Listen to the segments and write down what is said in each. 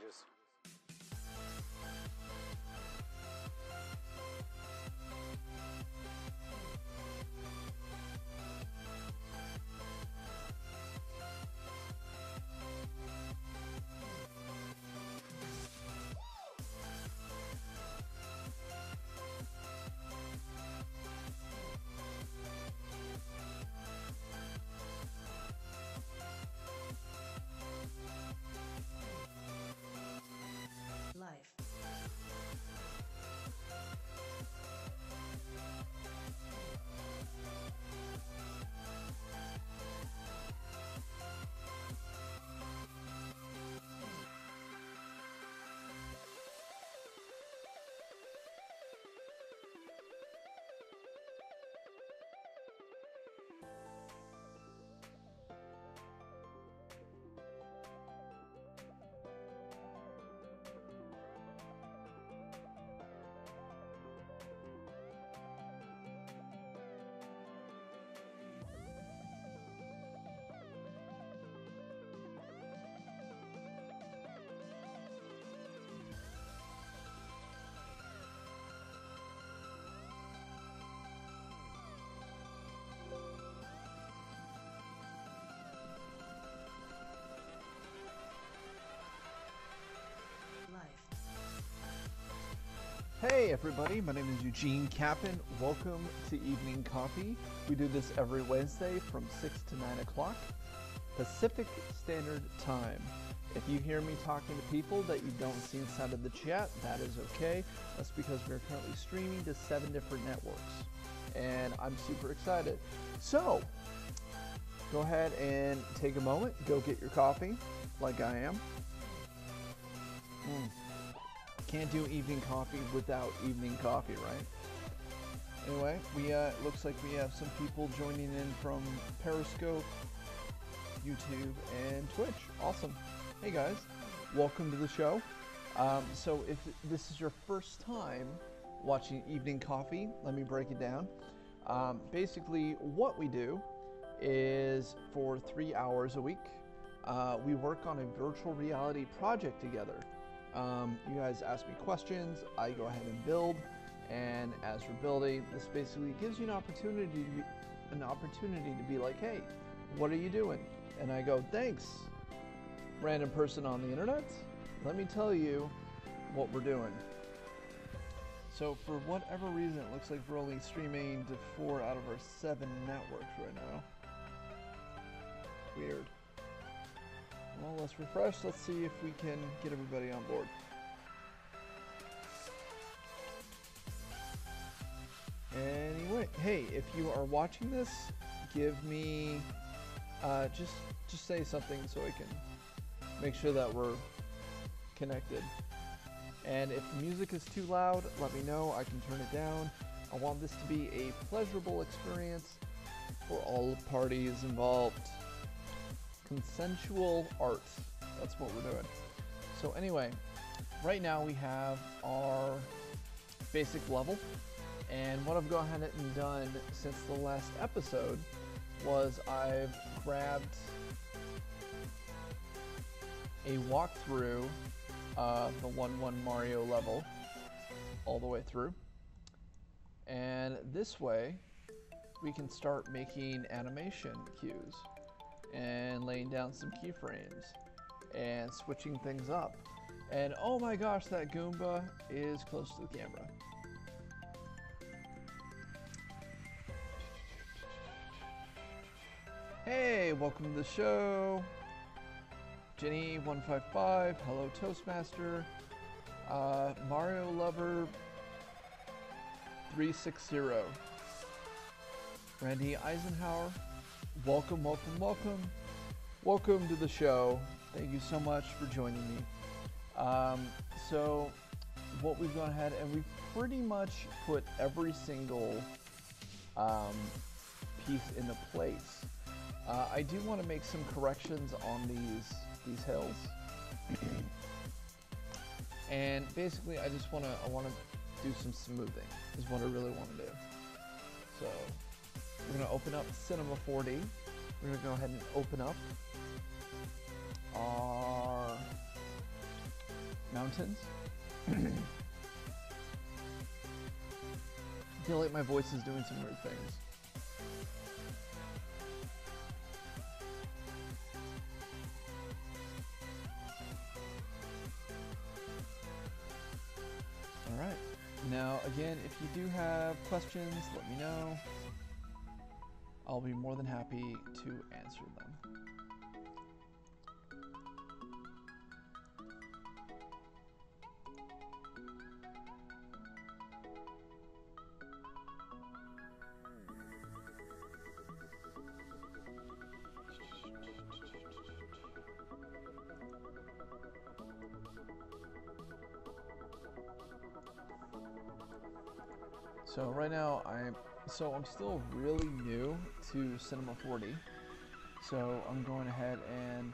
changes. Life. Hey everybody, my name is Eugene Capon. Welcome to Evening Coffee. We do this every Wednesday from 6 to 9 o'clock Pacific Standard Time. If you hear me talking to people that you don't see inside of the chat, that is okay. That's because we're currently streaming to 7 different networks. And I'm super excited. So, go ahead and take a moment, go get your coffee, like I am. Can't do evening coffee without evening coffee, right? Anyway, looks like we have some people joining in from Periscope, YouTube, and Twitch. Awesome. Hey guys, welcome to the show. So if this is your first time watching Evening Coffee, let me break it down. Basically, what we do is for 3 hours a week, we work on a virtual reality project together. You guys ask me questions, I go ahead and build, and as we're building, this basically gives you an opportunity to be like, hey, what are you doing? And I go, thanks, random person on the internet. Let me tell you what we're doing. So for whatever reason, it looks like we're only streaming to 4 out of our 7 networks right now. Weird. Well, let's refresh. Let's see if we can get everybody on board. Anyway, hey, if you are watching this, give me, just say something so I can make sure that we're connected. And if music is too loud, let me know. I can turn it down. I want this to be a pleasurable experience for all parties involved. Consensual art. That's what we're doing. So anyway, right now we have our basic level, and what I've gone ahead and done since the last episode was I've grabbed a walkthrough of the 1-1 Mario level all the way through, and this way we can start making animation cues and laying down some keyframes and switching things up. And oh my gosh, that Goomba is close to the camera. Hey, welcome to the show. Jenny155, hello Toastmaster. Mario Lover 360. Randy Eisenhower. Welcome, welcome, welcome. Welcome to the show. Thank you so much for joining me. So what we've gone ahead and we've pretty much put every single piece into place. I do want to make some corrections on these hills. And basically I want to do some smoothing is what I really want to do. So we're going to open up Cinema 4D. We're going to go ahead and open up our mountains. I feel like my voice is doing some weird things. Alright, now again, if you do have questions, let me know. I'll be more than happy to answer them. So right now I'm still really new to Cinema 4D. So I'm going ahead and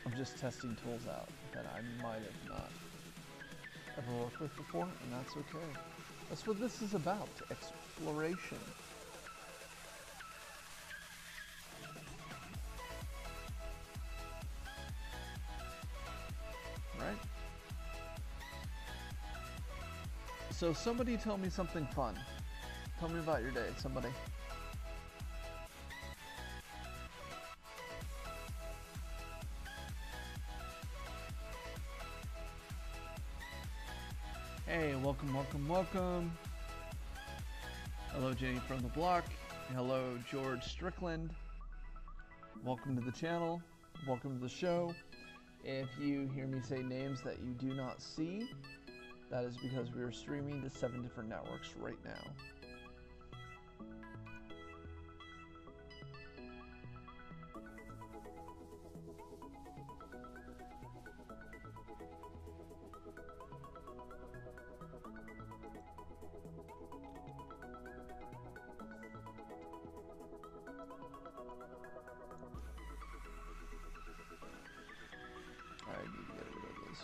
I'm just testing tools out that I might have not ever worked with before, and that's okay. That's what this is about, exploration. Right? So somebody tell me something fun. Tell me about your day, somebody. Hey, welcome, welcome, welcome. Hello, Jenny from the block. Hello, George Strickland. Welcome to the channel. Welcome to the show. If you hear me say names that you do not see, that is because we are streaming to 7 different networks right now. I need to get rid of this.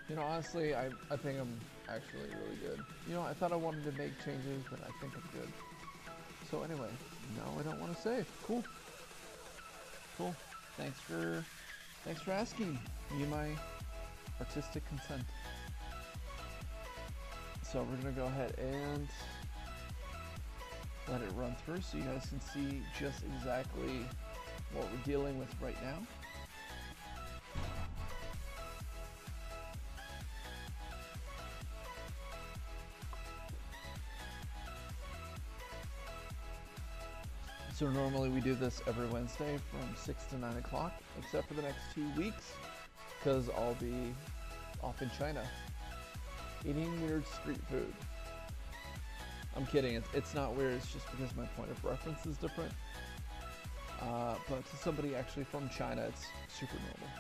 You know, honestly, I think I'm actually really good. You know, I thought I wanted to make changes, but I think I'm good. So anyway, no, I don't want to save. Cool. Cool. Thanks for asking me my artistic consent. So we're gonna go ahead and let it run through so you guys can see just exactly what we're dealing with right now. So normally we do this every Wednesday from 6 to 9 o'clock, except for the next 2 weeks, because I'll be off in China eating weird street food. I'm kidding, it's not weird, it's just because my point of reference is different. But to somebody actually from China, it's super normal.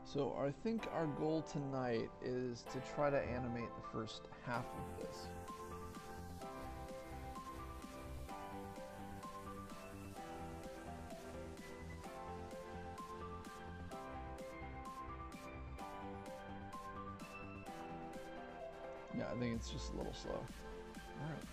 So I think our goal tonight is to try to animate the first half of this. Yeah, I think it's just a little slow. All right.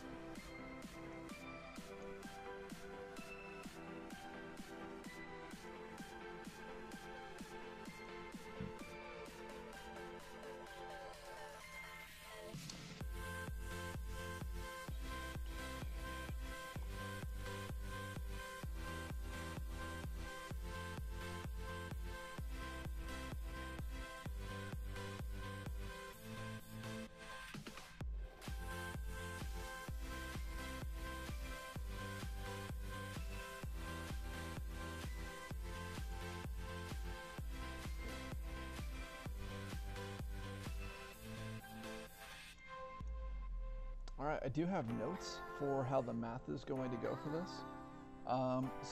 Alright, I do have notes for how the math is going to go for this.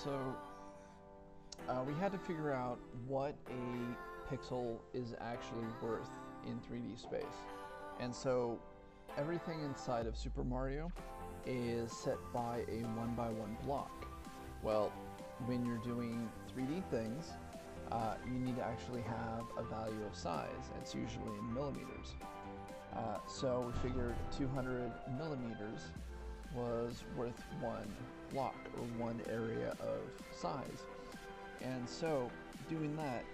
So we had to figure out what a pixel is actually worth in 3D space. And so everything inside of Super Mario is set by a 1x1 block. Well, when you're doing 3D things, you need to actually have a value of size. It's usually in millimeters. So we figured 200 millimeters was worth one block or one area of size. And so doing that,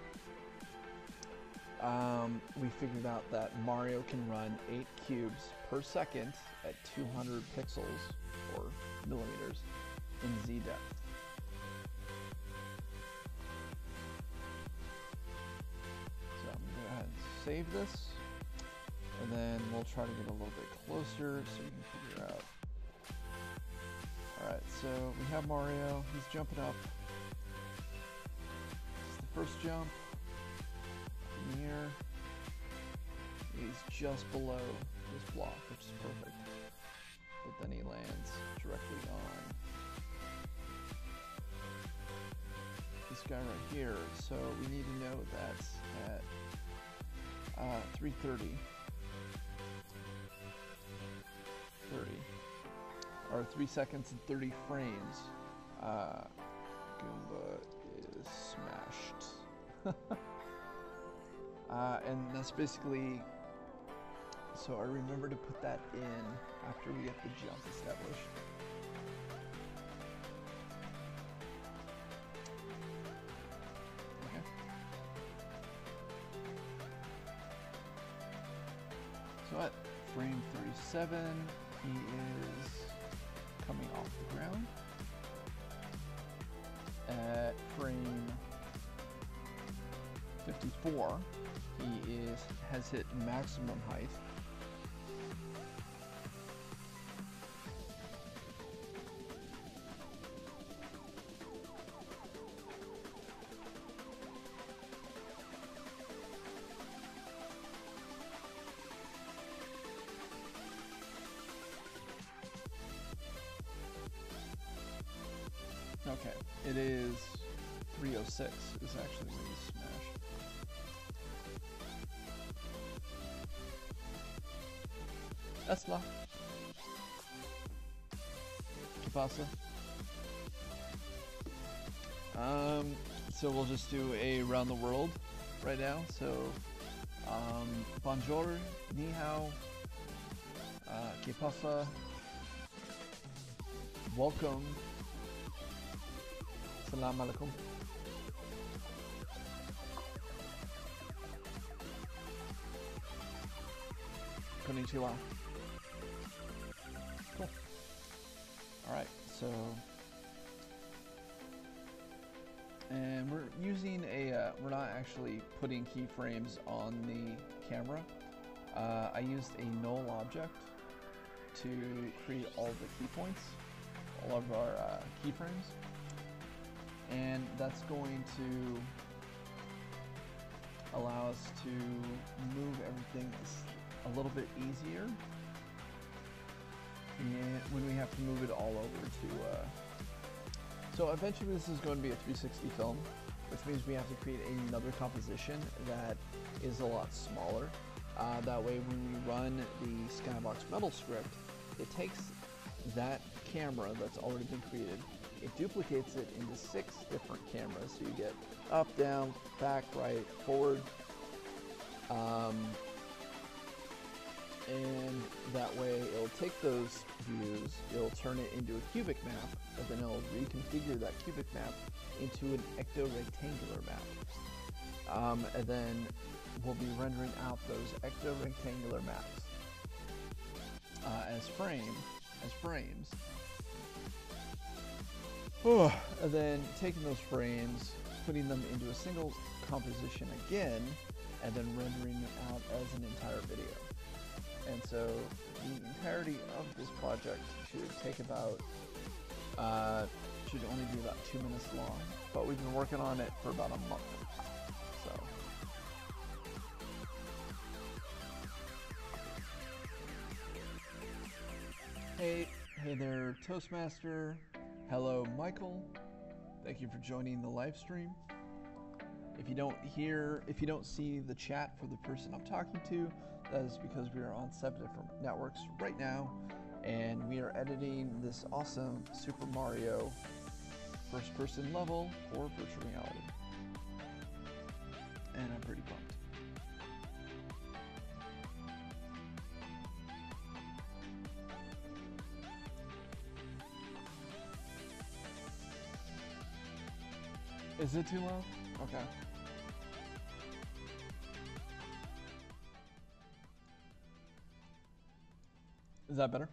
we figured out that Mario can run 8 cubes per second at 200 pixels or millimeters in Z depth. So I'm going to go ahead and save this, and then we'll try to get a little bit closer so you can figure out. Alright, so we have Mario, he's jumping up. It's the first jump. In here. He's just below this block, which is perfect. But then he lands directly on this guy right here. So we need to know that's at 330. 30. Or 3 seconds and 30 frames. Goomba is smashed. And that's basically, so I remember to put that in after we get the jump established. Okay. So at frame 37, he is coming off the ground. At frame 54, he has hit maximum height. Okay, it is 306 is actually where you smash. Tesla. ¿Qué pasa? So we'll just do a around the world right now. So, bonjour, ni hao, ¿qué pasa? Welcome. Salam alaikum. Konnichiwa. Cool. Alright, so, and we're using a, we're not actually putting keyframes on the camera. I used a null object to create all the key points, all of our keyframes. And that's going to allow us to move everything a little bit easier and when we have to move it all over to so eventually this is going to be a 360 film, which means we have to create another composition that is a lot smaller. That way when we run the Skybox Metal script, it takes that camera that's already been created, it duplicates it into 6 different cameras. So you get up, down, back, right, forward. And that way it'll take those views, it'll turn it into a cubic map, but then it'll reconfigure that cubic map into an ecto-rectangular map. And then we'll be rendering out those ecto-rectangular maps as frames. And then taking those frames, putting them into a single composition again, and then rendering it out as an entire video. And so the entirety of this project should take about, should only be about 2 minutes long, but we've been working on it for about a month. So. Hey there, Toastmaster. Hello, Michael. Thank you for joining the live stream. If you don't see the chat for the person I'm talking to, that is because we are on 7 different networks right now, and we are editing this awesome Super Mario first-person level for virtual reality. And I'm pretty pumped. Is it too loud? Okay. Is that better?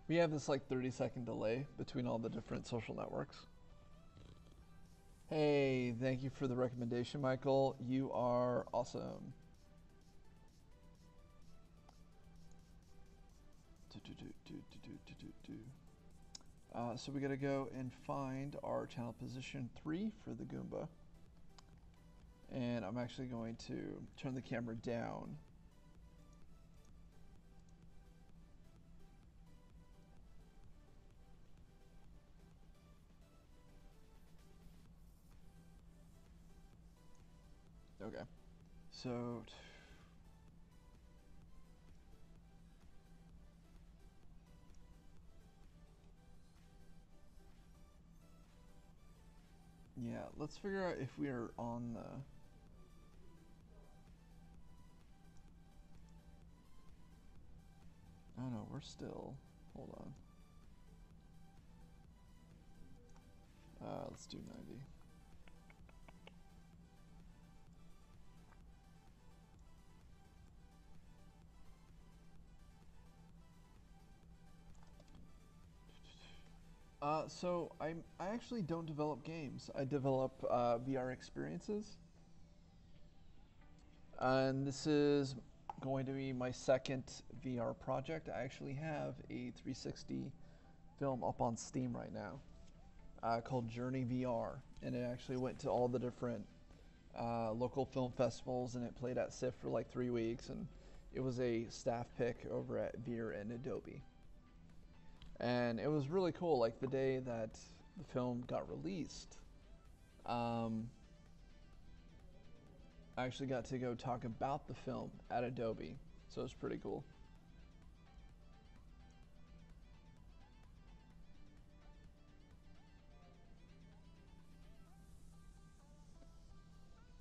We have this like 30-second delay between all the different social networks. Hey, thank you for the recommendation, Michael. You are awesome. So we gotta go and find our channel position 3 for the Goomba. And I'm actually going to turn the camera down. Okay, so yeah, let's figure out if we are on the oh no, we're still, hold on. Let's do 90. So I actually don't develop games. I develop VR experiences. And this is going to be my second VR project. I actually have a 360 film up on Steam right now called Journey VR. And it actually went to all the different local film festivals, and it played at SIF for like 3 weeks. And it was a staff pick over at Veer and Adobe. And it was really cool. Like the day that the film got released, I actually got to go talk about the film at Adobe, so it was pretty cool.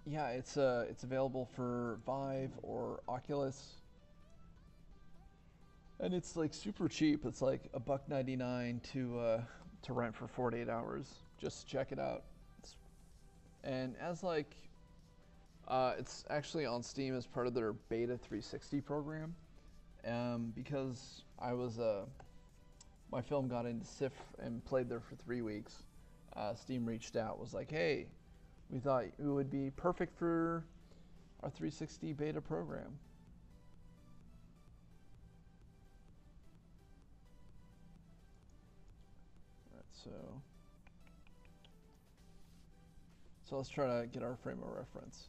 Yeah, it's available for Vive or Oculus. And it's like super cheap. It's like $1.99 to rent for 48 hours. Just check it out. And as like, it's actually on Steam as part of their Beta 360 program. Because I was my film got into SIF and played there for 3 weeks. Steam reached out, was like, hey, we thought it would be perfect for our 360 beta program. So let's try to get our frame of reference.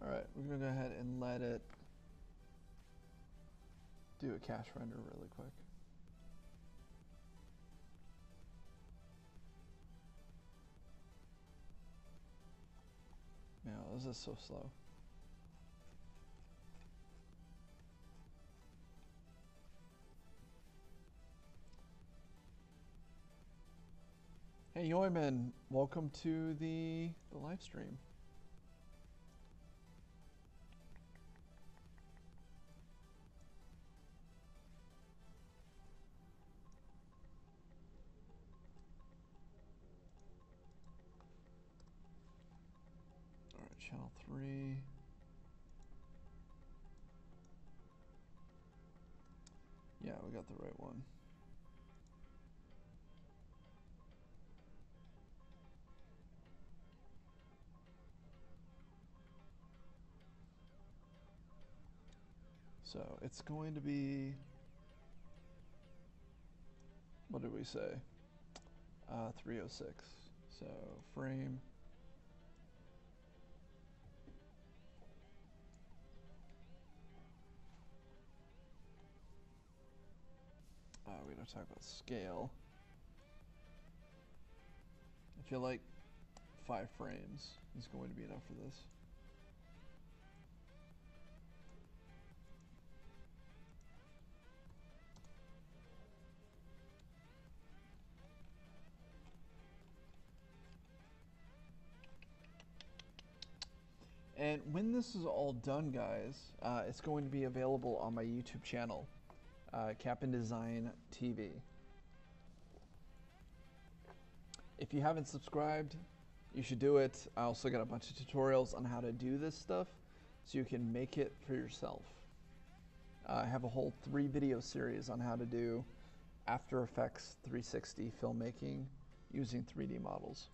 All right, we're gonna go ahead and let it do a cache render really quick. Man, this is so slow. Hey Yoyman, welcome to the live stream. All right, channel 3. Yeah, we got the right one. So it's going to be, what did we say? 306. So frame. We're going to talk about scale. I feel like 5 frames is going to be enough for this. And when this is all done, guys, it's going to be available on my YouTube channel, CaponDesign TV. If you haven't subscribed, you should do it. I also got a bunch of tutorials on how to do this stuff so you can make it for yourself. I have a whole 3 video series on how to do After Effects 360 filmmaking using 3D models.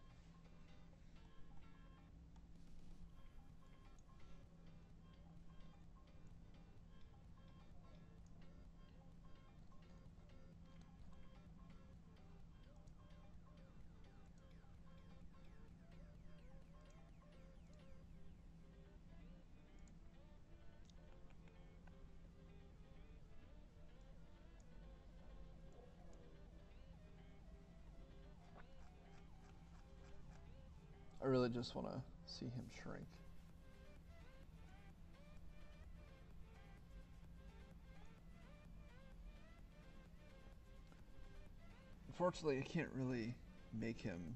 I really just want to see him shrink. Unfortunately, I can't really make him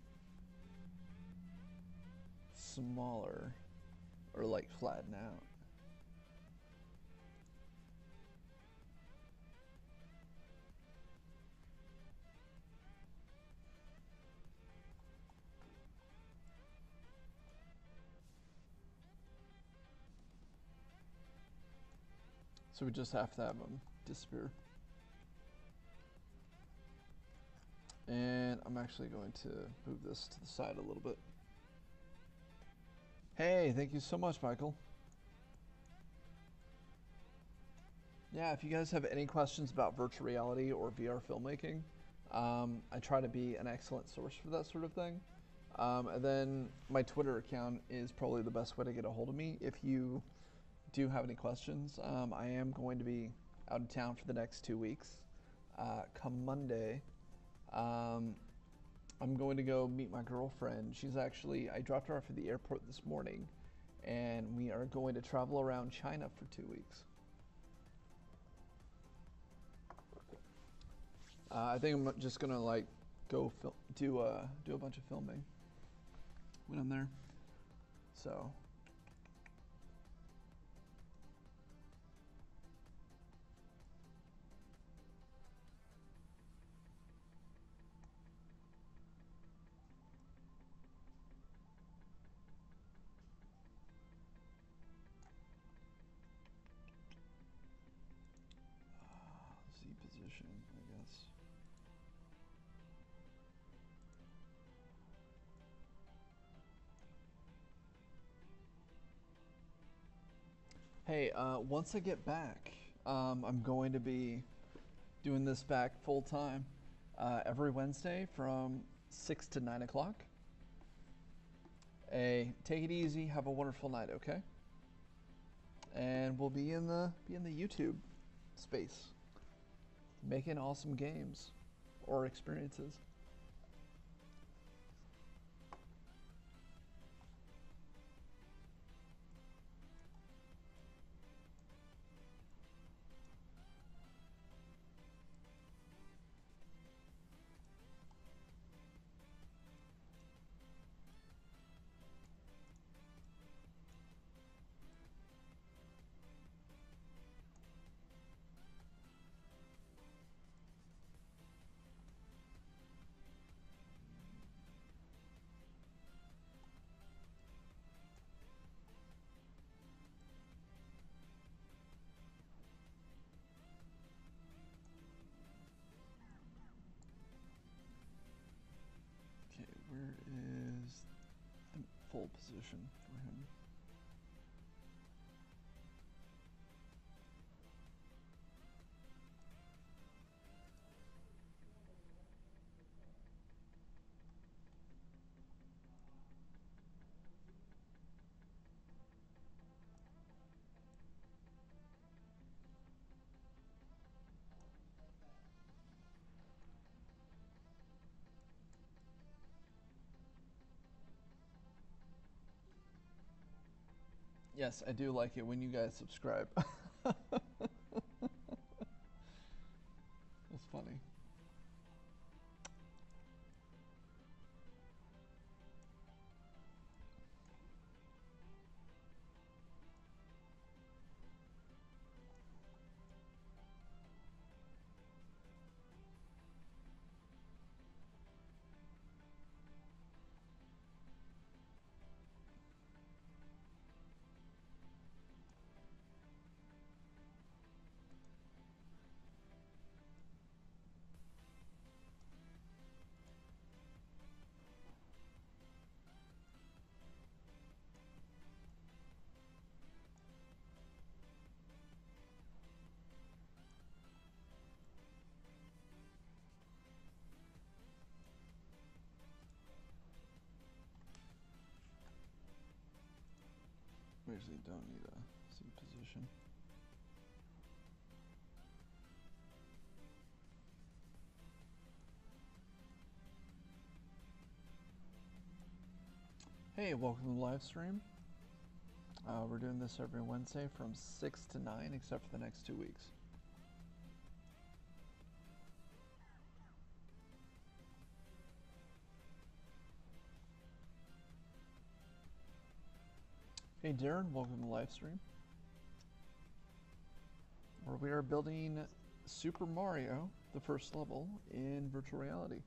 smaller or like flatten out. So we just have to have them disappear. And I'm actually going to move this to the side a little bit. Hey, thank you so much, Michael. Yeah, if you guys have any questions about virtual reality or VR filmmaking, I try to be an excellent source for that sort of thing. And then my Twitter account is probably the best way to get a hold of me if you do have any questions. I am going to be out of town for the next 2 weeks. Come Monday, I'm going to go meet my girlfriend. I dropped her off at the airport this morning, and we are going to travel around China for 2 weeks. I think I'm just gonna like go do a bunch of filming when I'm there. So. Z position, I guess. Hey, once I get back, I'm going to be doing this back full time every Wednesday from 6 to 9 o'clock. Hey, take it easy. Have a wonderful night, okay? And we'll be in the YouTube space, making awesome games or experiences. Where is the full position for him? Yes, I do like it when you guys subscribe. That's funny. We usually don't need a seat position. Hey, welcome to the live stream. We're doing this every Wednesday from 6 to 9, except for the next 2 weeks. Hey Darren, welcome to the live stream. Where we are building Super Mario, the first level, in virtual reality.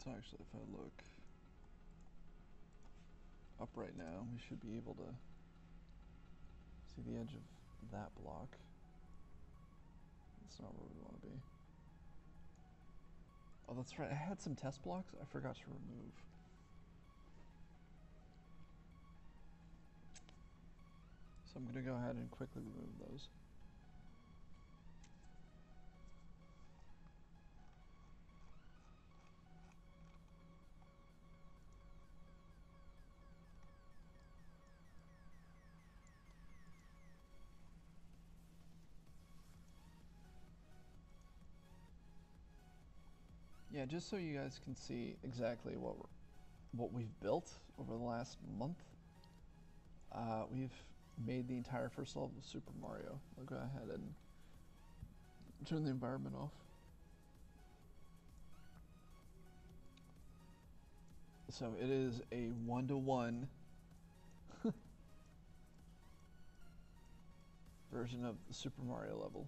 So actually, if I look up right now, we should be able to see the edge of that block. That's not where we want to be. Oh, that's right. I had some test blocks I forgot to remove. So I'm going to go ahead and quickly remove those. Yeah, just so you guys can see exactly what we've built over the last month. We've made the entire first level of Super Mario. I'll go ahead and turn the environment off. So it is a 1-to-1 version of the Super Mario level.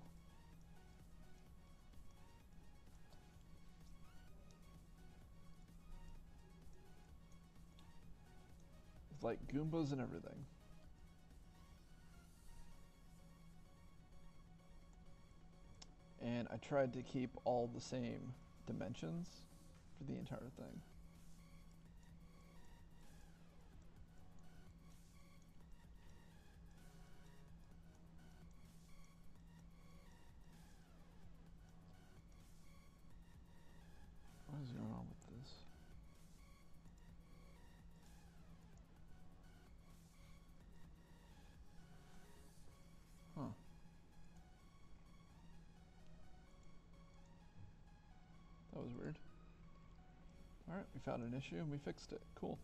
With like Goombas and everything. And I tried to keep all the same dimensions for the entire thing. What is going on with this? Huh. That was weird. Alright, we found an issue and we fixed it. Cool.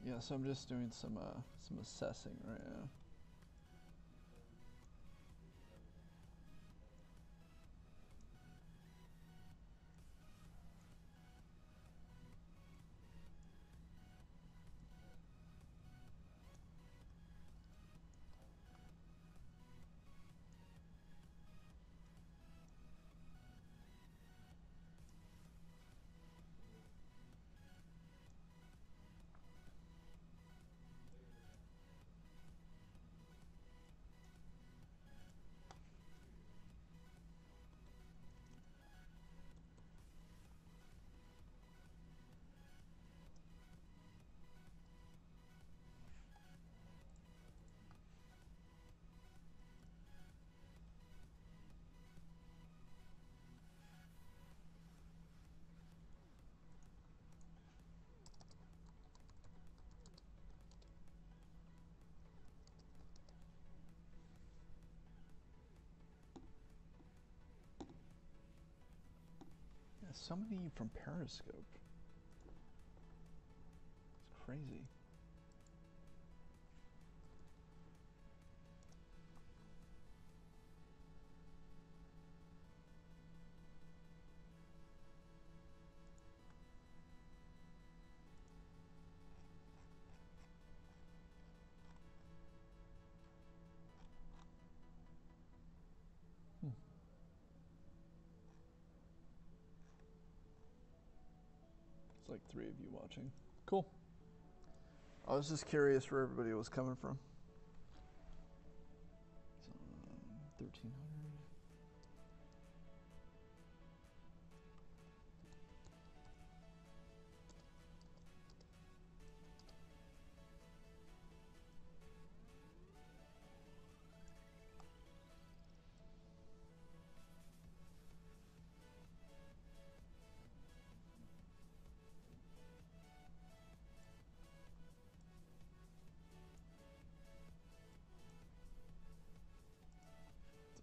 Yeah, so I'm just doing some assessing right now. Yeah, so many from Periscope. It's crazy. It's like 3 of you watching. Cool. I was just curious where everybody was coming from. So, 1,300. It's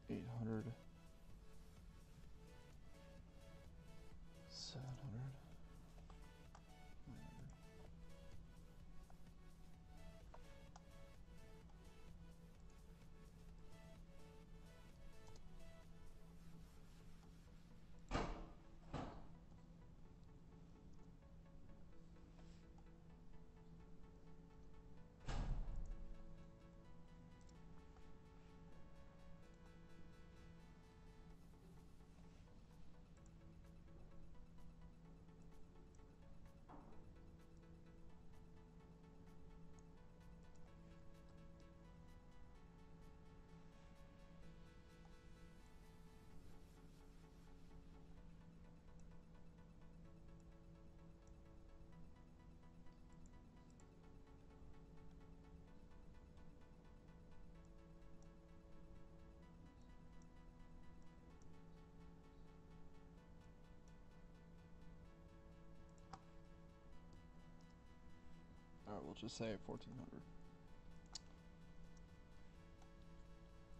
800. 700. 900. Alright, we'll just say 1,400.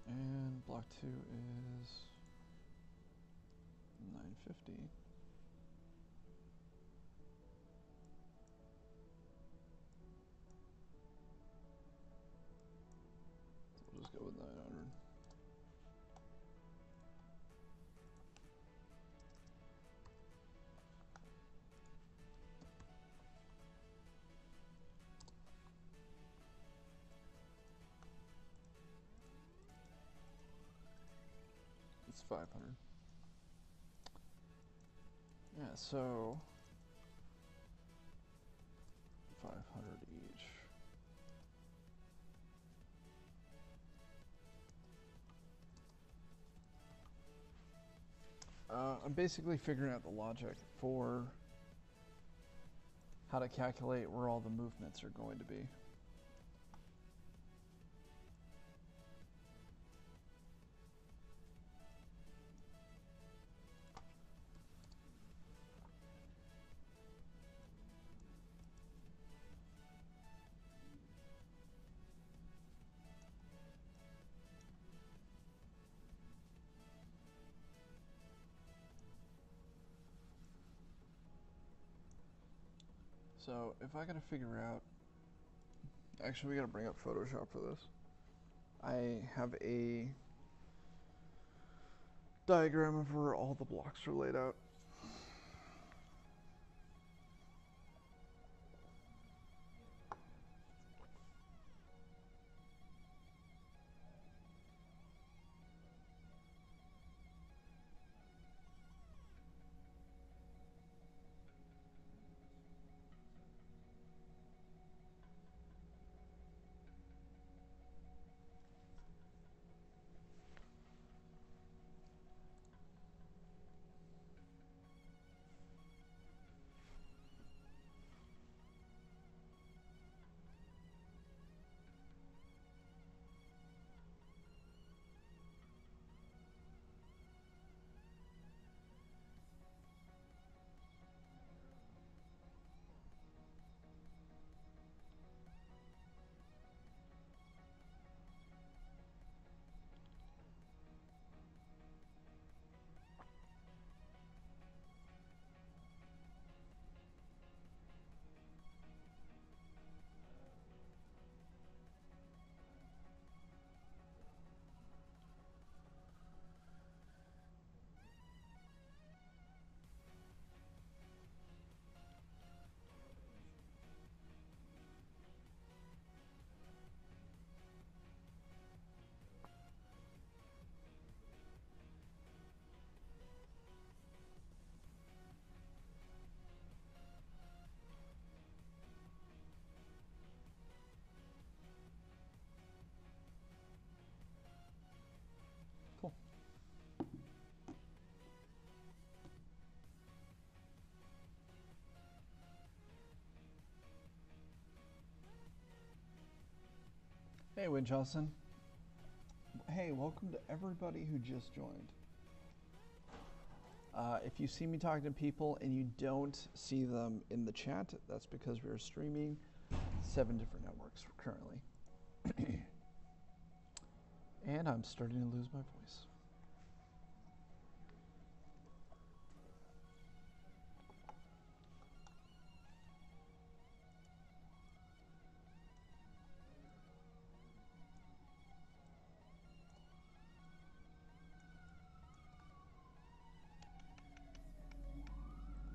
And block 2 is 950. So we'll just go with 900. It's 500. Yeah, so 500 each. I'm basically figuring out the logic for how to calculate where all the movements are going to be. So if I gotta figure out, actually we gotta bring up Photoshop for this. I have a diagram of where all the blocks are laid out. Cool. Hey, Winchelston. Hey, welcome to everybody who just joined. If you see me talking to people and you don't see them in the chat, that's because we're streaming 7 different networks currently. And I'm starting to lose my voice.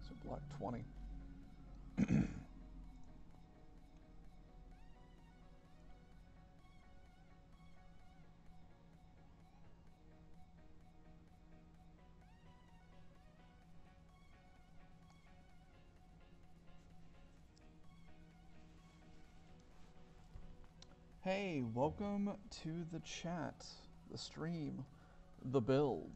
So block 20. Hey, welcome to the chat, the stream, the build.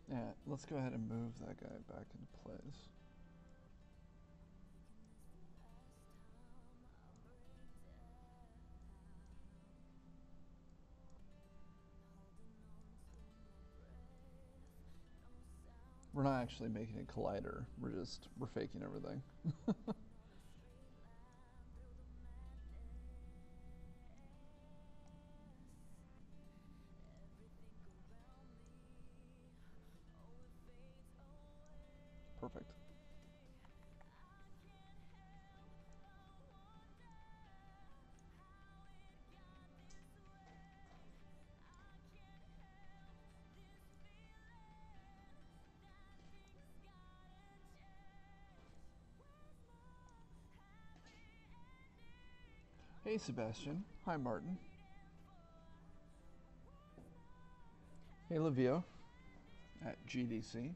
Yeah, let's go ahead and move that guy back into place. We're not actually making a collider, we're faking everything. Perfect. Hey Sebastian. Hi Martin. Hey Livio at GDC.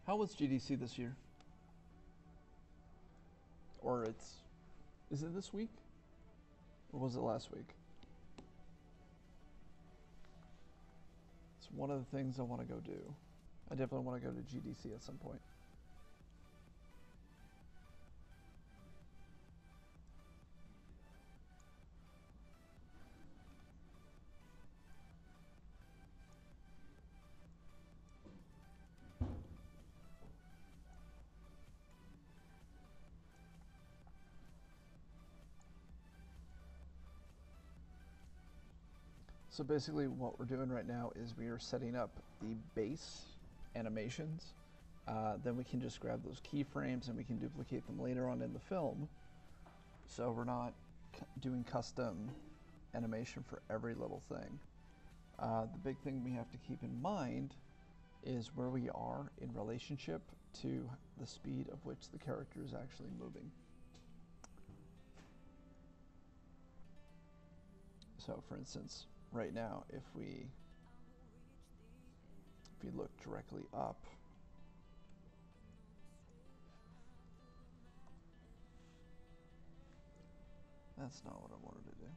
How was GDC this year? Or is it this week? Or was it last week? It's one of the things I want to go do. I definitely want to go to GDC at some point. So basically what we're doing right now is we are setting up the base animations. Then we can just grab those keyframes and we can duplicate them later on in the film. So we're not doing custom animation for every little thing. The big thing we have to keep in mind is where we are in relationship to the speed of which the character is actually moving. So for instance, right now, if we look directly up, that's not what I wanted to do.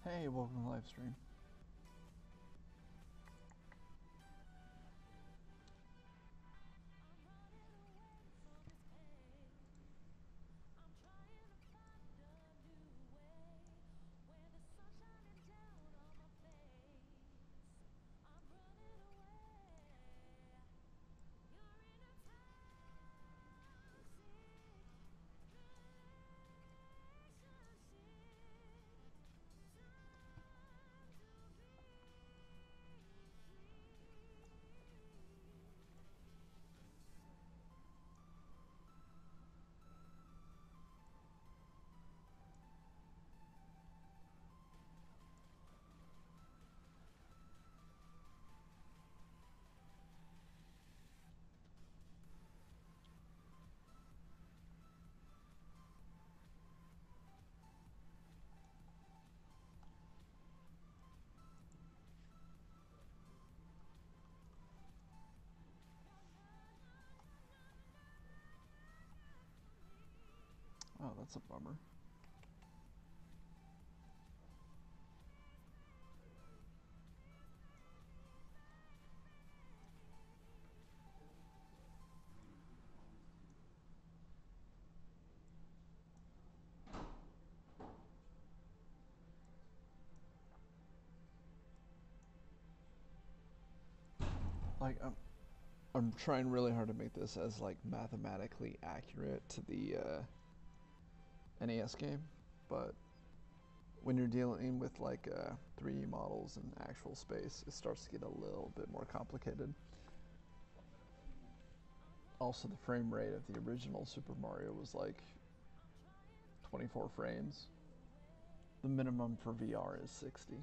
Hey, welcome to the live stream. Oh, that's a bummer. Like, I'm trying really hard to make this as like mathematically accurate to the NES game, but when you're dealing with like 3D models and actual space, it starts to get a little bit more complicated. Also, the frame rate of the original Super Mario was like 24 frames. The minimum for VR is 60.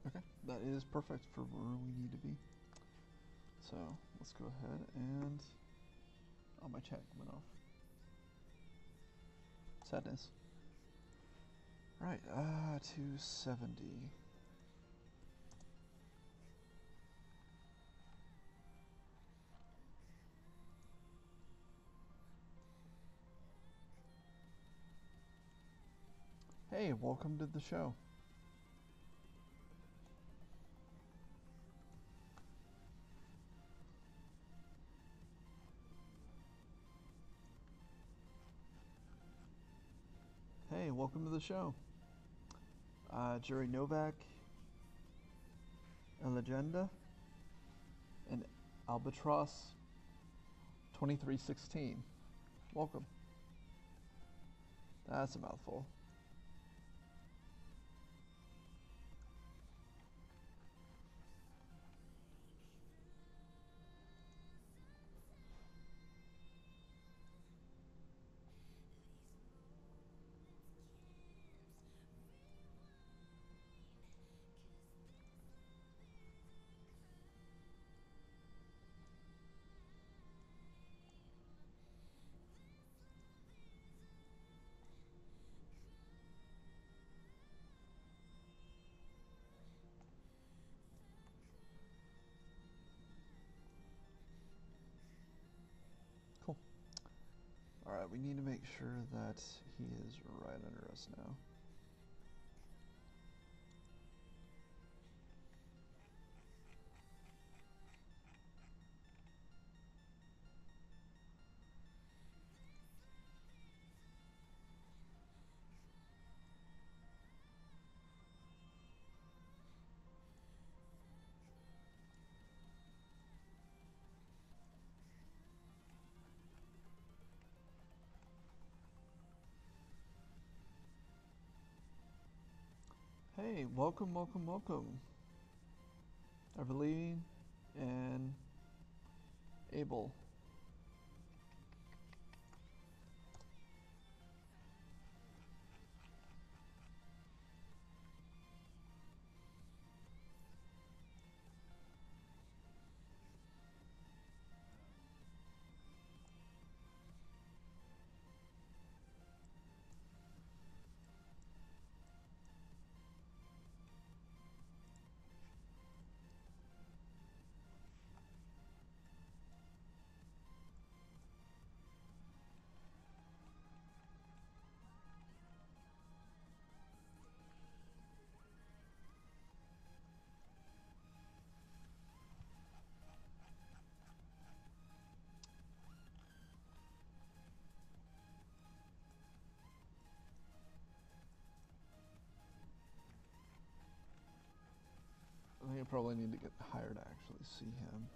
Okay, that is perfect for where we need to be. So let's go ahead and, oh, my chat went off. Sadness. Right, 270. Hey, welcome to the show. Hey, welcome to the show. Jerry Novak, a Legenda, and Albatross 2316. Welcome. That's a mouthful. Cool. Alright, we need to make sure that he is right under us now. Hey, welcome, welcome, welcome. Evelyn and Abel. probably need to get hired to actually see him.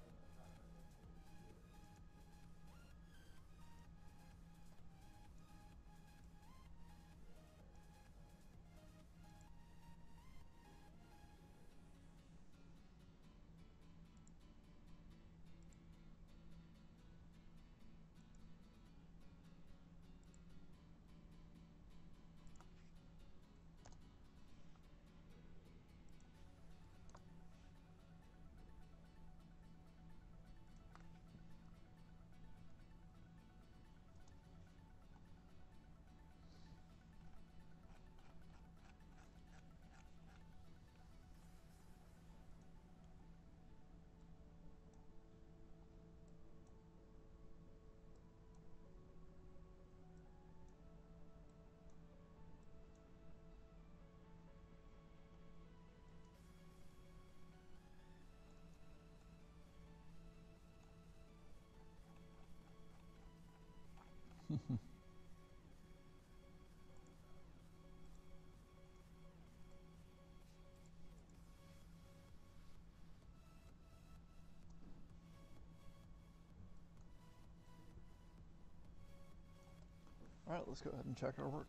All right, let's go ahead and check our work.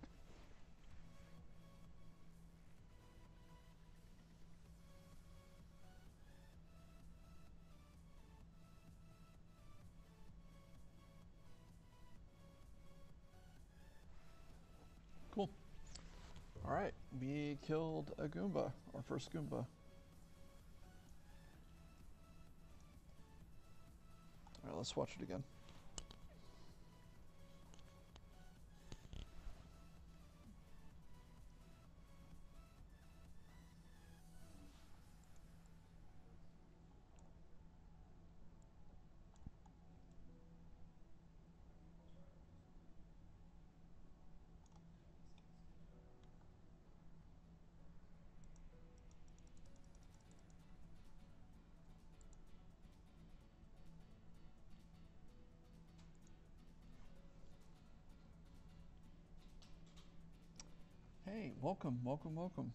Cool. All right, we killed a Goomba, our first Goomba. All right, let's watch it again. Hey, welcome, welcome, welcome.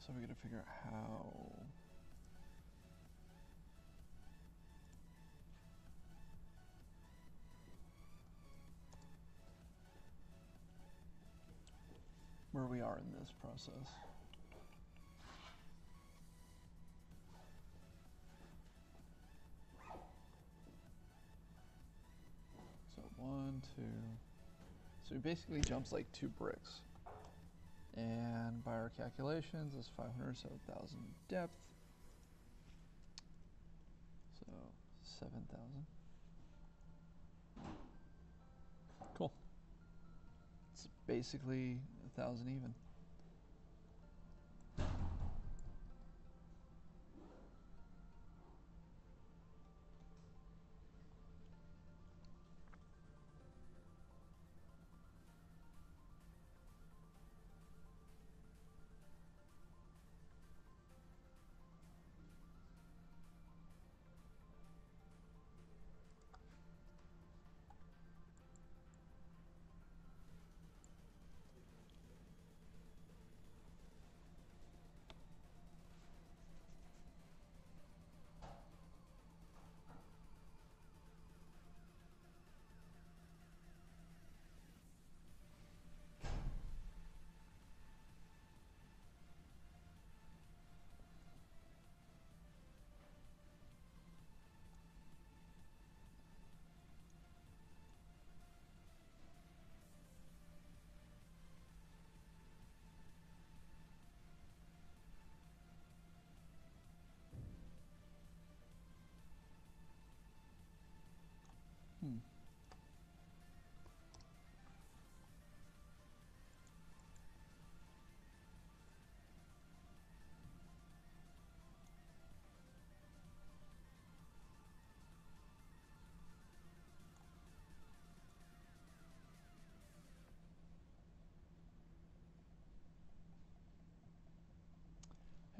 So we got to figure out how. Where we are in this process. So 1, 2. So he basically jumps like 2 bricks. And by our calculations, it's 500, so 1,000 depth. So 7,000. Cool. It's basically 1,000 even.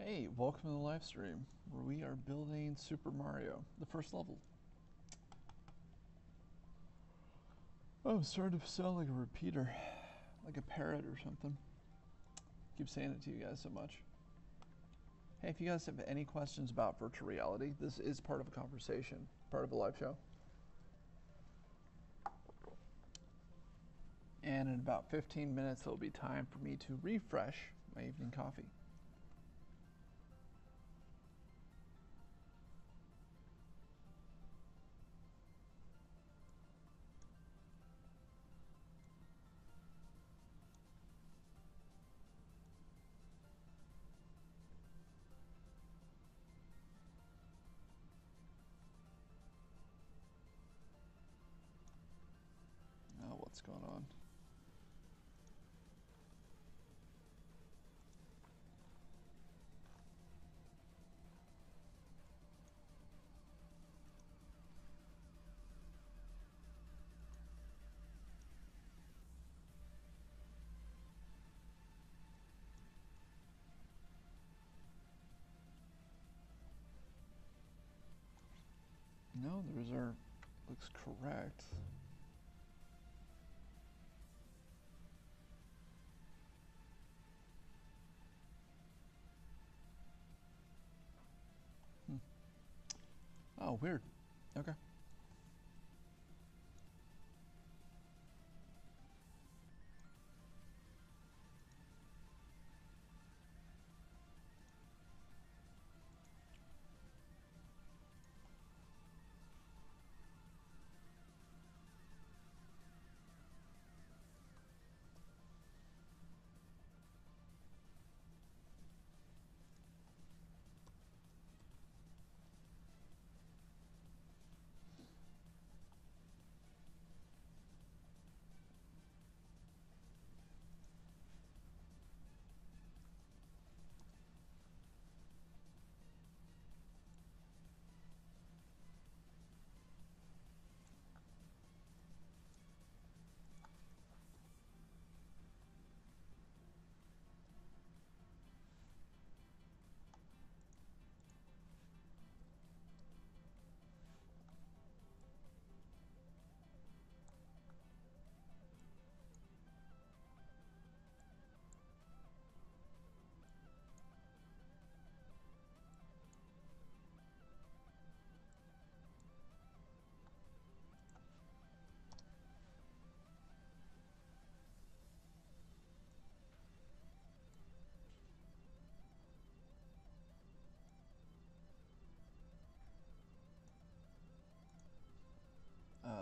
Hey, welcome to the live stream where we are building Super Mario, the first level. Oh, I'm starting to sound like a repeater, like a parrot or something. Keep saying it to you guys so much. Hey, if you guys have any questions about virtual reality, this is part of a conversation, part of a live show. And in about 15 minutes, it'll be time for me to refresh my evening coffee. Oh, what's going on? No, those are, looks correct. Oh, weird. Okay.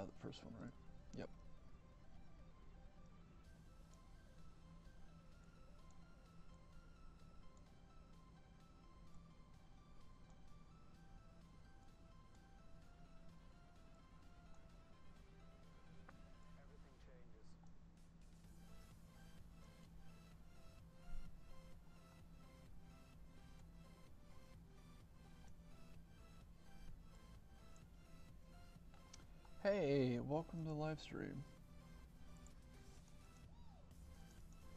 The first one, right? Yep. Hey, welcome to the live stream,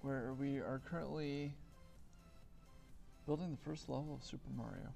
where we are currently building the first level of Super Mario.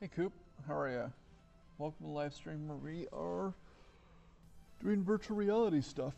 Hey Coop, how are ya? Welcome to the live stream where we are doing virtual reality stuff.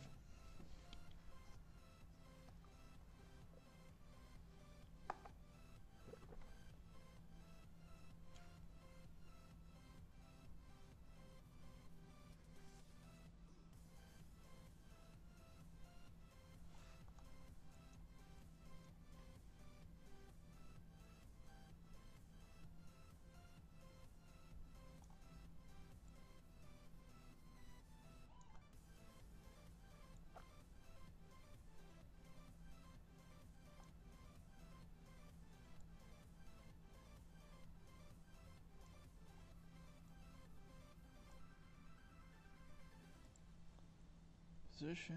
Position,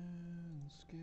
scale.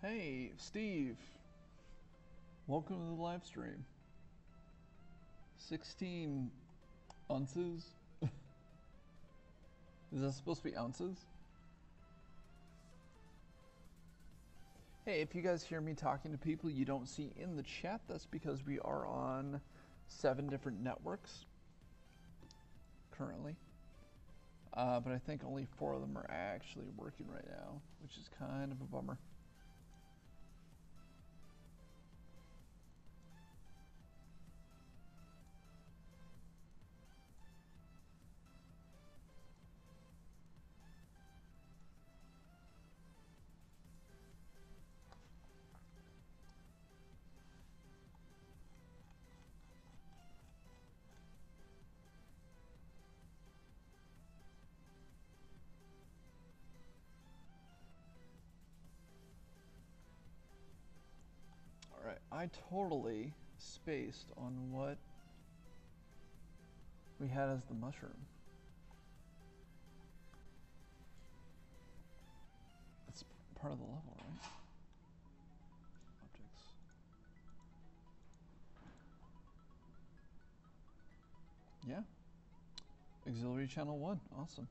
Hey, Steve. Welcome to the live stream. 16 ounces? Is that supposed to be ounces? Hey, if you guys hear me talking to people you don't see in the chat, that's because we are on 7 different networks currently. But I think only 4 of them are actually working right now, which is kind of a bummer. Alright, I totally spaced on what we had as the mushroom. It's part of the level, right? Objects. Yeah. Auxiliary channel 1, awesome.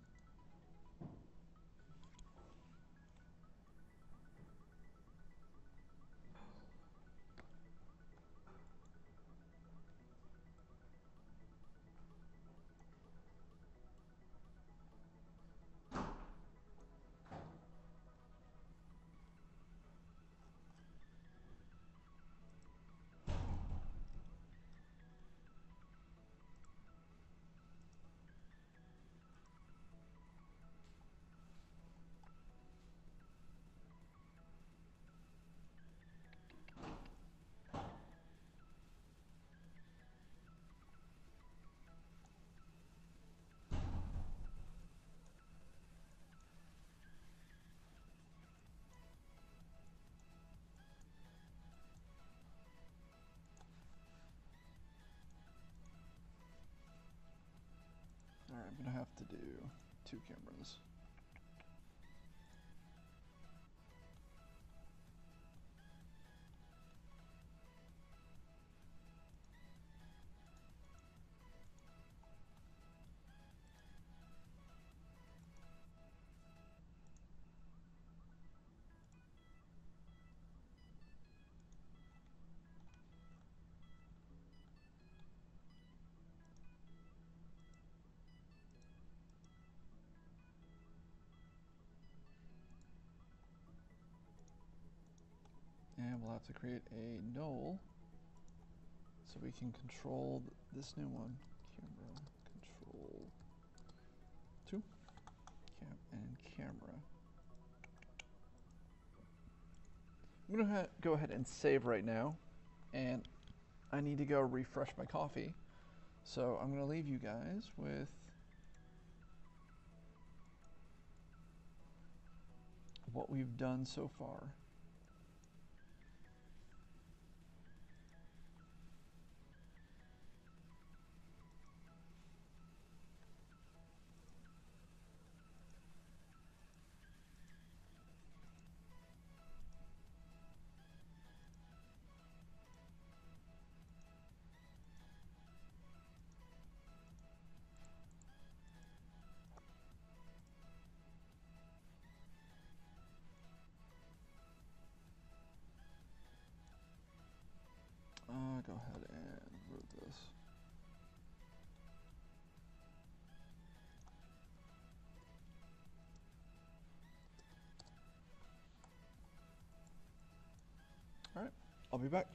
Alright, I'm gonna have to do 2 cameras. And we'll have to create a null so we can control this new one. Camera control camera. I'm gonna go ahead and save right now, and I need to go refresh my coffee. So I'm gonna leave you guys with what we've done so far. Go ahead and move this. All right, I'll be back.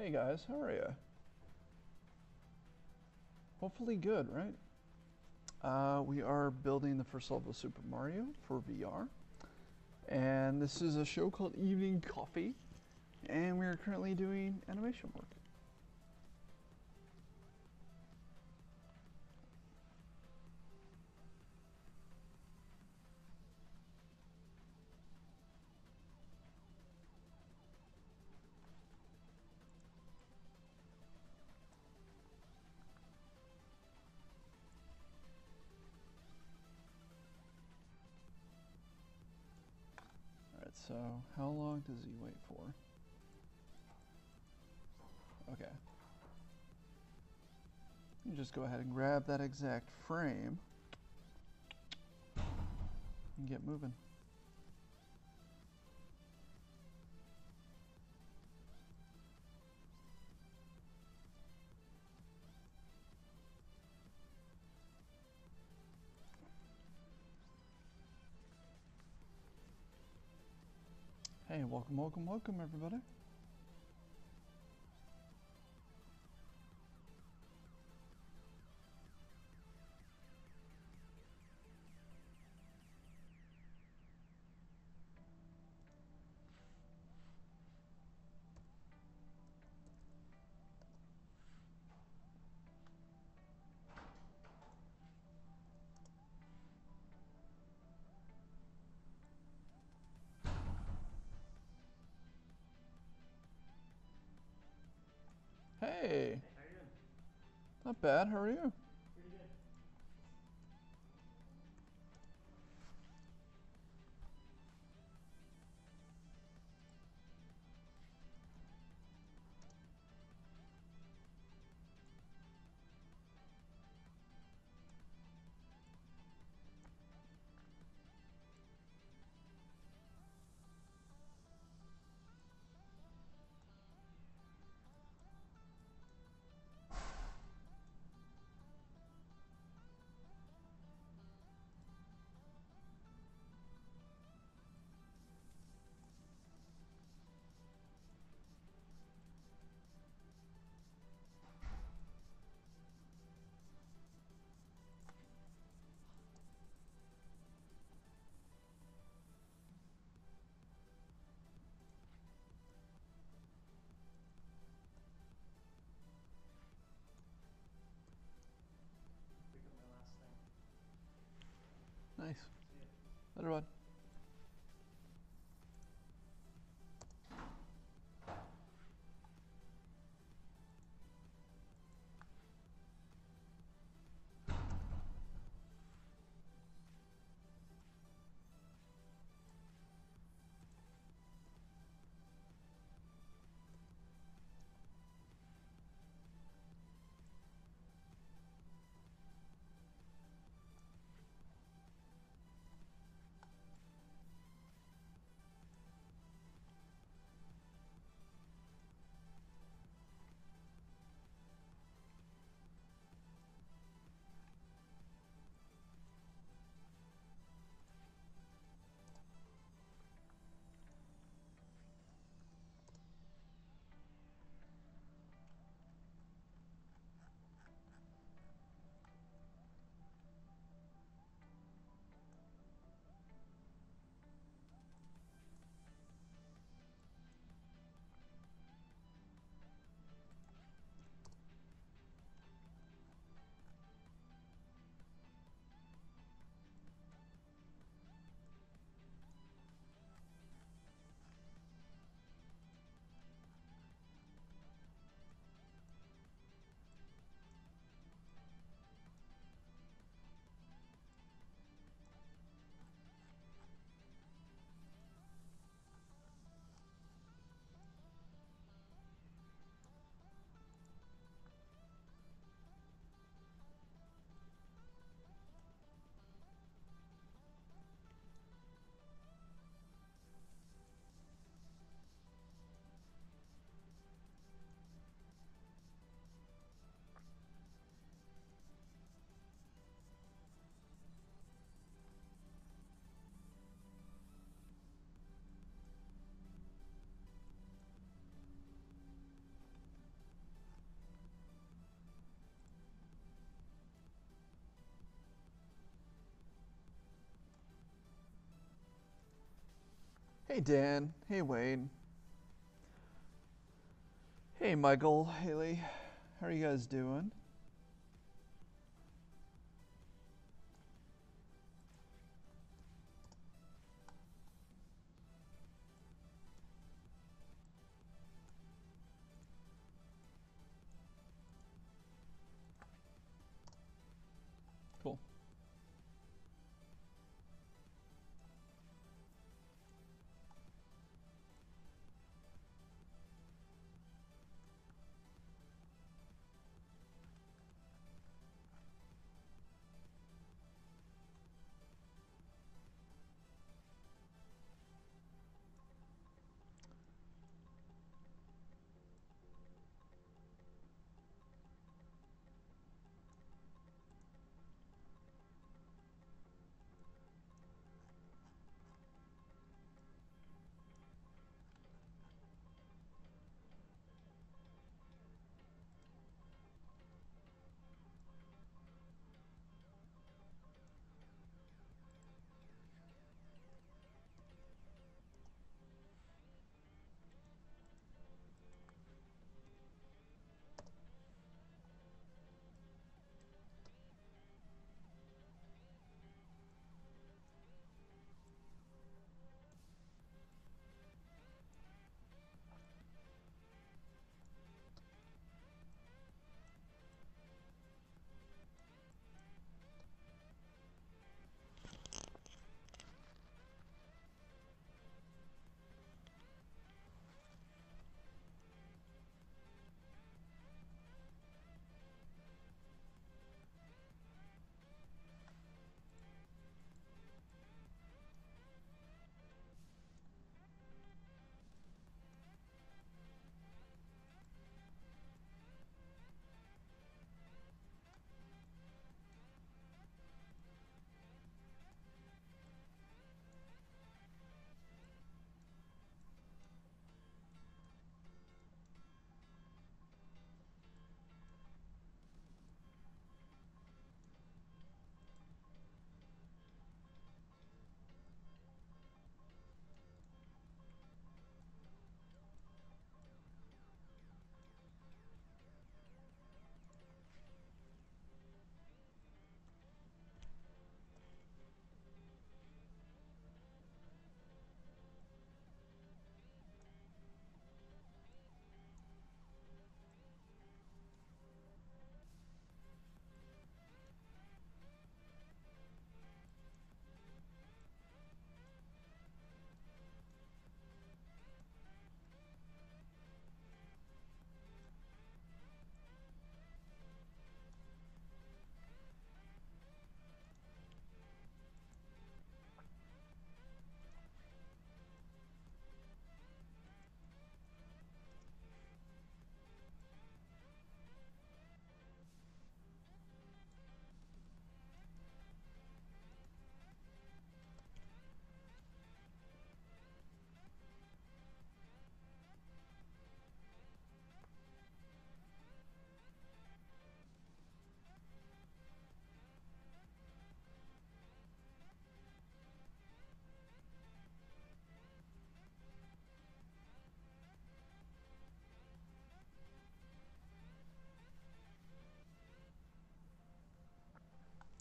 Hey guys, how are ya? Hopefully good, right? We are building the first level of Super Mario for VR. And this is a show called Evening Coffee. And we are currently doing animation work. Alright, so how long does he wait for? Okay. You just go ahead and grab that exact frame and get moving. Hey, welcome, welcome, welcome, everybody. Hey. Hey, how you doing? Not bad, how are you? Pretty good. Pick up my last thing. Nice. See ya. Later, bud. Hey Dan, hey Wade, hey Michael, Haley, how are you guys doing? Cool.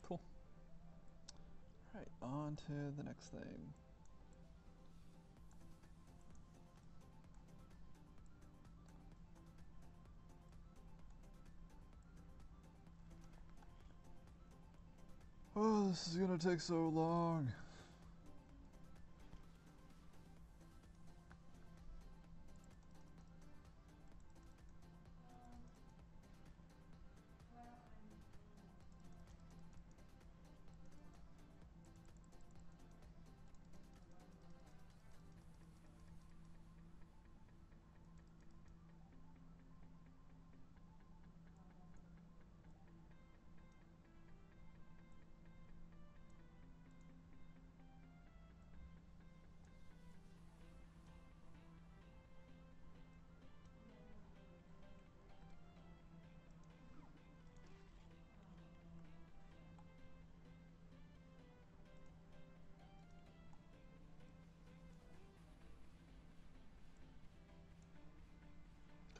Cool. All right, on to the next thing. Oh, this is gonna take so long.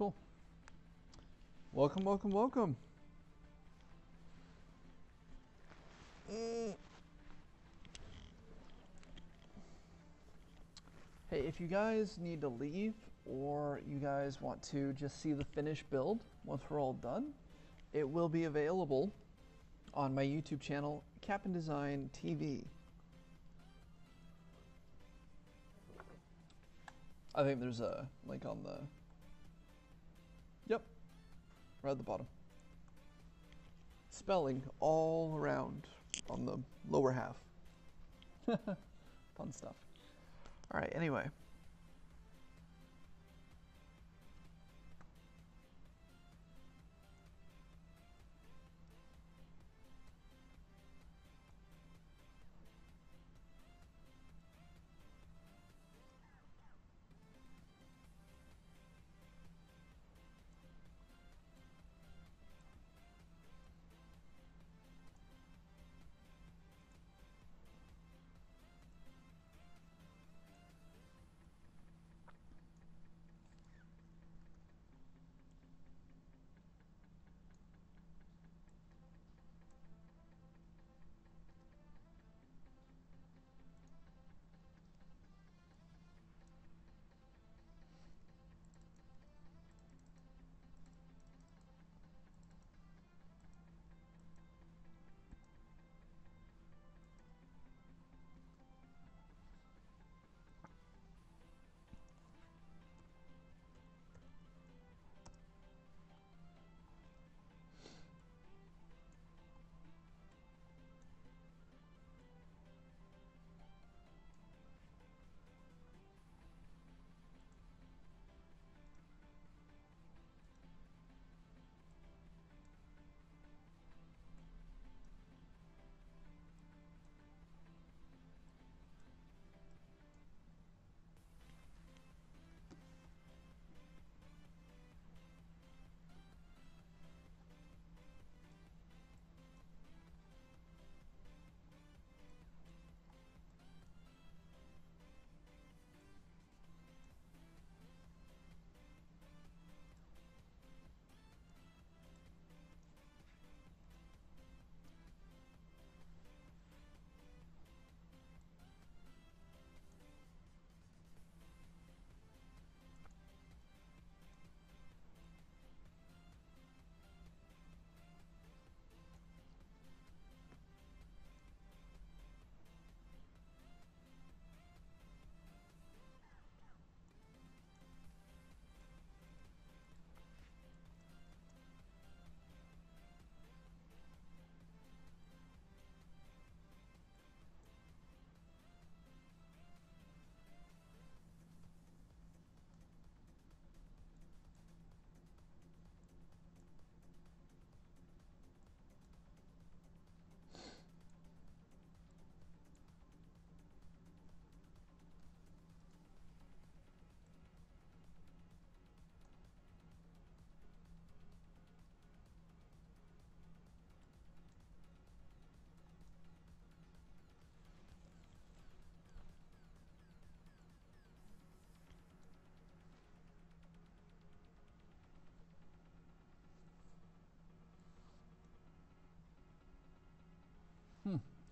Cool. Welcome, welcome, welcome. Hey, if you guys need to leave or you guys want to just see the finished build once we're all done, it will be available on my YouTube channel, CaponDesign TV. I think there's a link on the, yep, right at the bottom. Spelling all around on the lower half. Fun stuff. All right, anyway.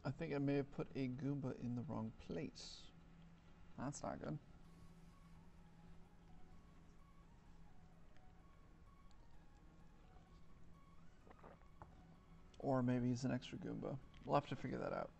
I think I may have put a Goomba in the wrong place. That's not good. Or maybe he's an extra Goomba. We'll have to figure that out.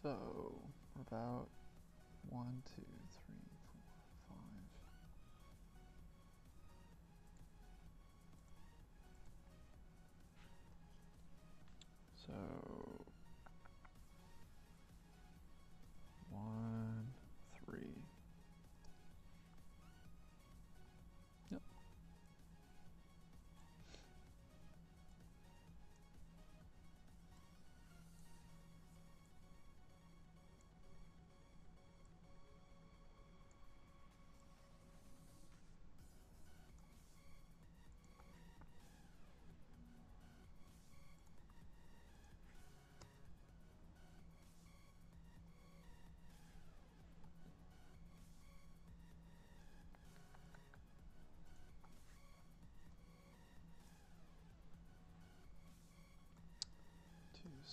So, we're about 1, 2, 3, 4, 5. So, 1,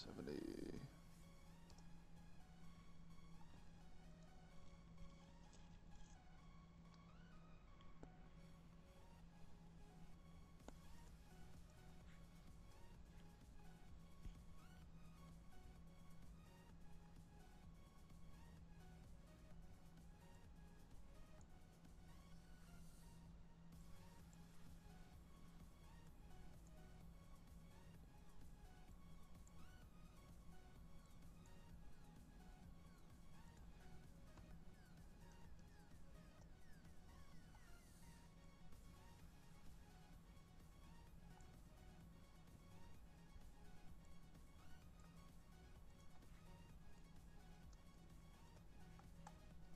70.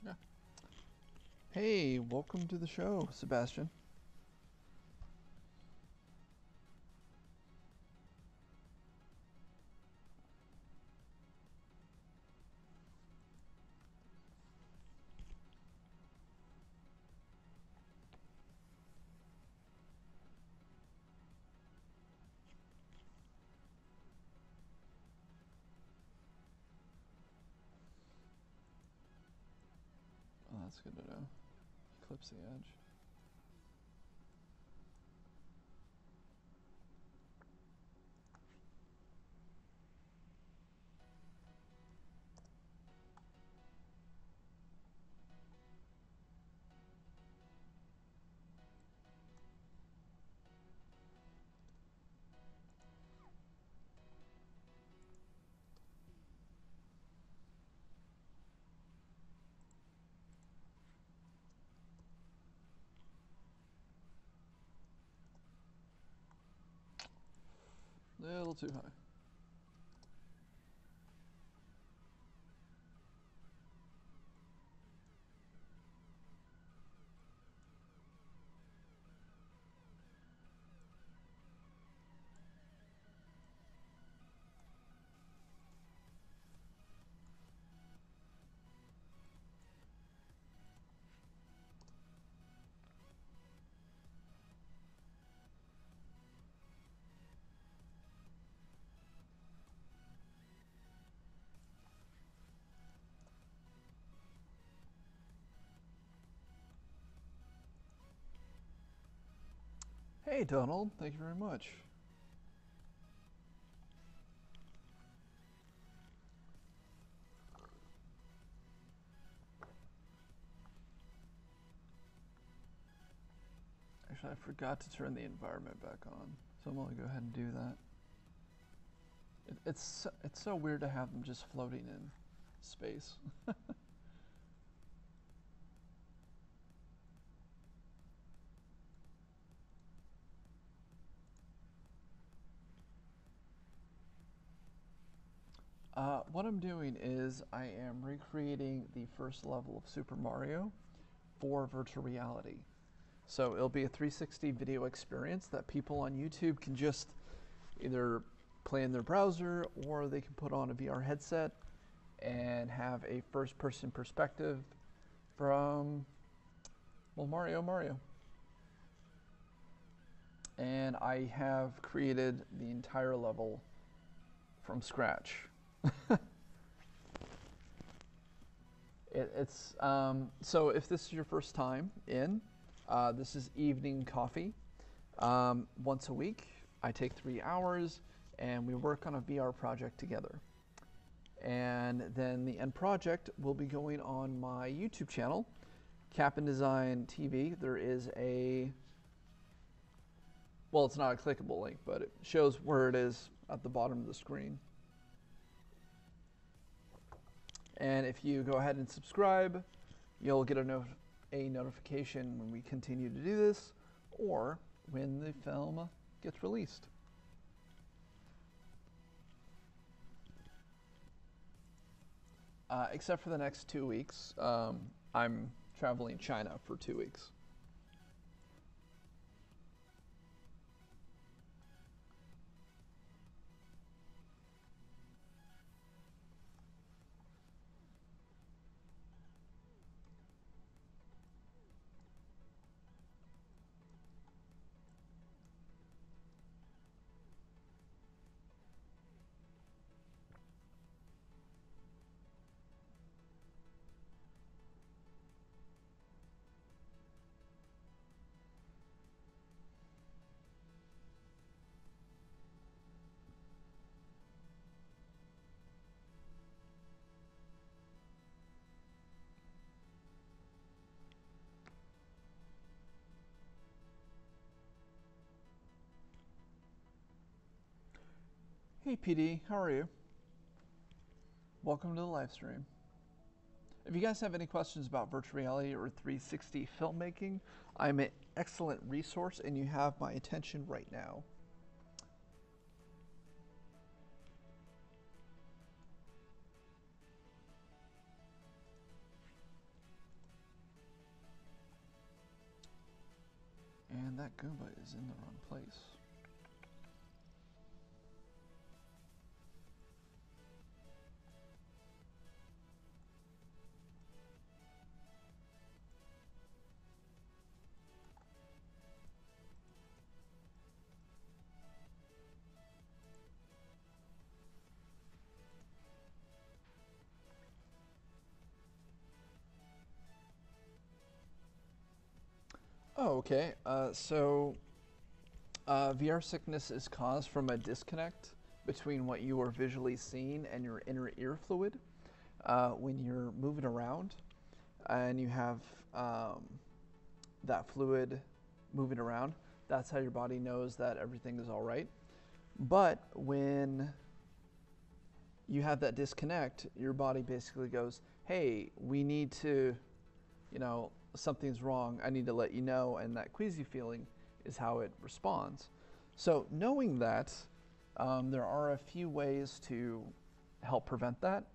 Yeah. Hey, welcome to the show, Sebastian. Oh, that's good to know. Eclipse the edge. A little too high. Hey, Donald. Thank you very much. Actually, I forgot to turn the environment back on, so I'm gonna go ahead and do that. It's so weird to have them just floating in space. What I'm doing is I am recreating the first level of Super Mario for virtual reality. So it'll be a 360 video experience that people on YouTube can just either play in their browser or they can put on a VR headset and have a first-person perspective from, well, Mario. And I have created the entire level from scratch. So if this is your first time in, this is evening coffee. Once a week, I take 3 hours and we work on a VR project together. And then the end project will be going on my YouTube channel, CaponDesign TV. There is well, it's not a clickable link, but it shows where it is at the bottom of the screen. And if you go ahead and subscribe, you'll get a notification when we continue to do this or when the film gets released. Except for the next 2 weeks. I'm traveling China for 2 weeks. Hey PD, how are you? Welcome to the live stream. If you guys have any questions about virtual reality or 360 filmmaking, I'm an excellent resource and you have my attention right now. And that Goomba is in the wrong place. Oh, okay. VR sickness is caused from a disconnect between what you are visually seeing and your inner ear fluid. When you're moving around and you have that fluid moving around, that's how your body knows that everything is all right. But when you have that disconnect, your body basically goes, hey, we need to, something's wrong, I need to let you know, and that queasy feeling is how it responds. So knowing that, there are a few ways to help prevent that,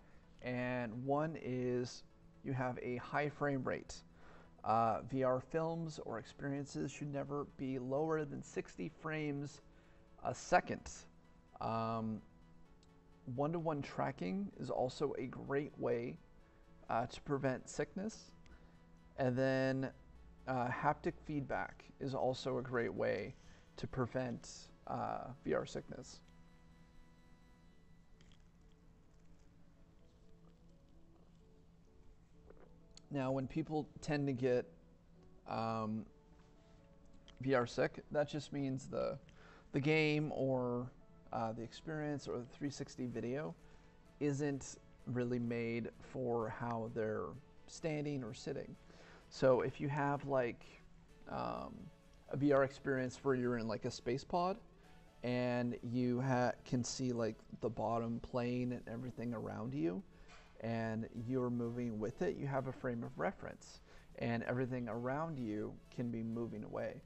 and one is you have a high frame rate. VR films or experiences should never be lower than 60 frames a second. One-to-one tracking is also a great way to prevent sickness. And then haptic feedback is also a great way to prevent VR sickness. Now, when people tend to get VR sick, that just means the game or the experience or the 360 video isn't really made for how they're standing or sitting. So if you have like a VR experience where you're in like a space pod and you can see like the bottom plane and everything around you and you're moving with it, you have a frame of reference and everything around you can be moving away.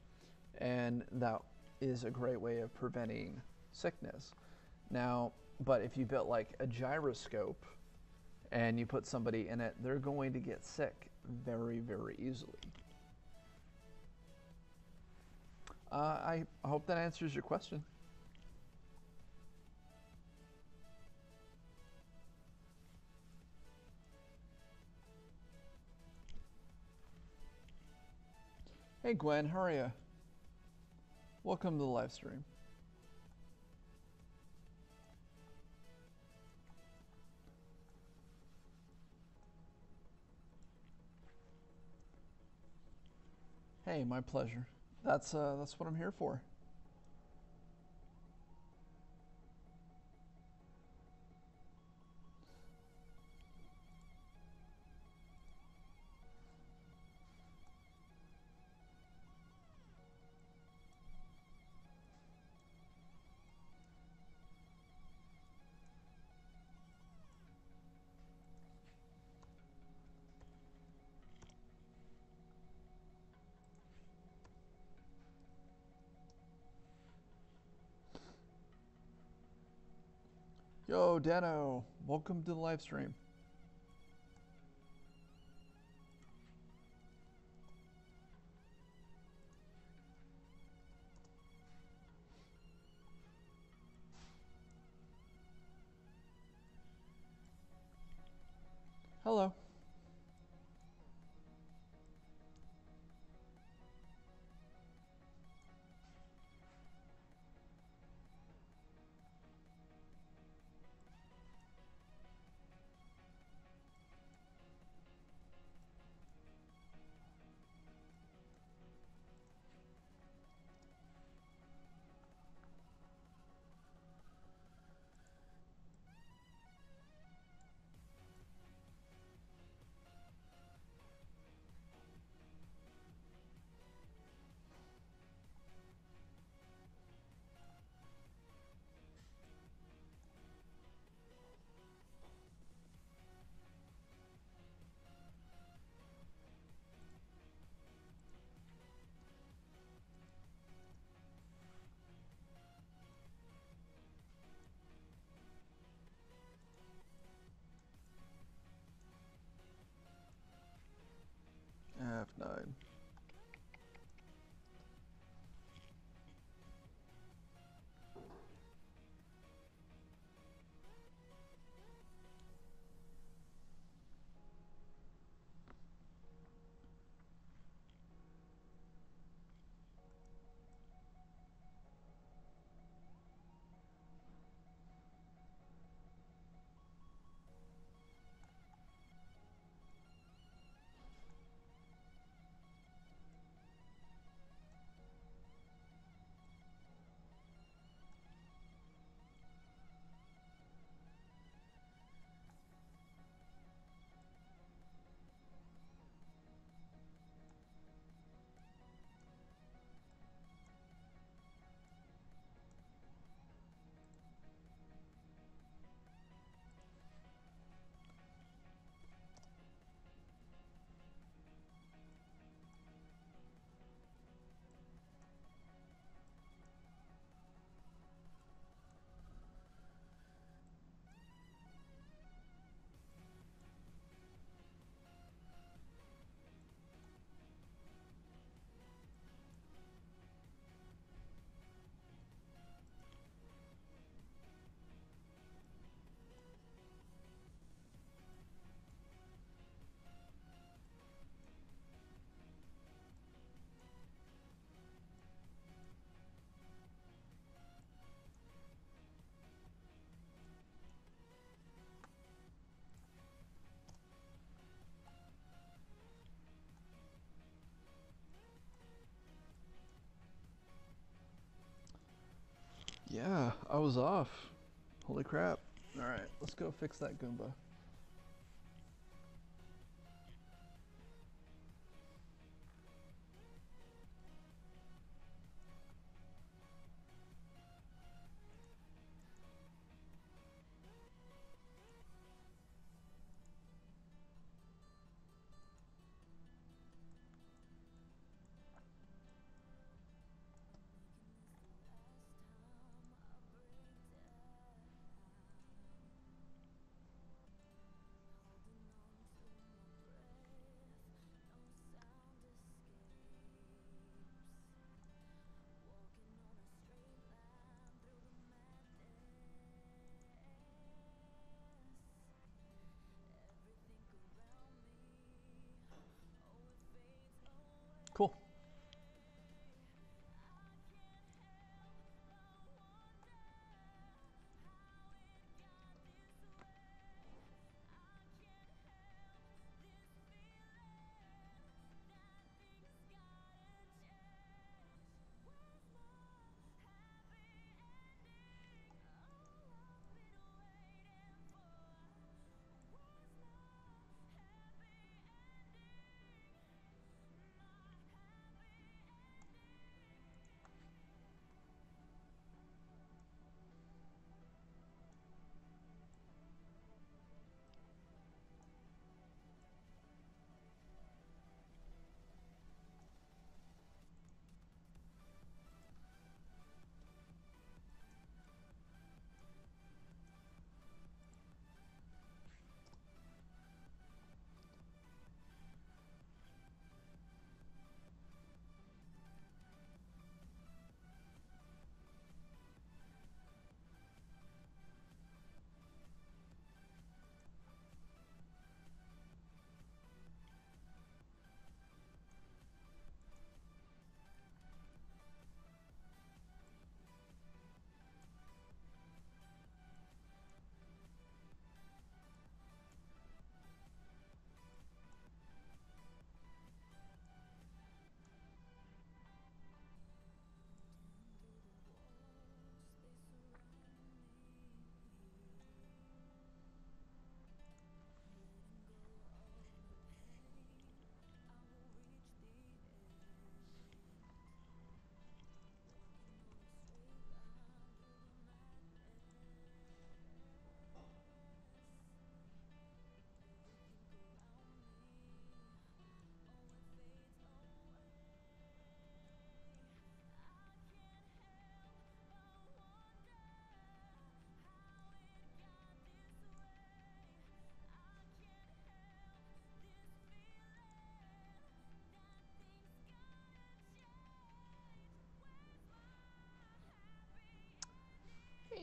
And that is a great way of preventing sickness. Now, but if you built like a gyroscope and you put somebody in it, they're going to get sick very, very easily. I hope that answers your question. Hey Gwen, how are you? Welcome to the live stream. Hey, my pleasure. That's what I'm here for. Yo, Dano, welcome to the live stream. Hello. Yeah, I was off. Holy crap. Alright, let's go fix that Goomba. Cool.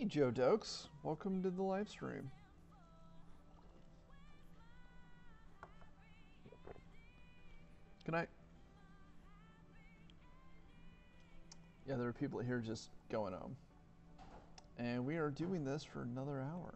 Hey, Joe Dokes. Welcome to the live stream. Good night. Yeah, there are people here just going home. And we are doing this for another hour.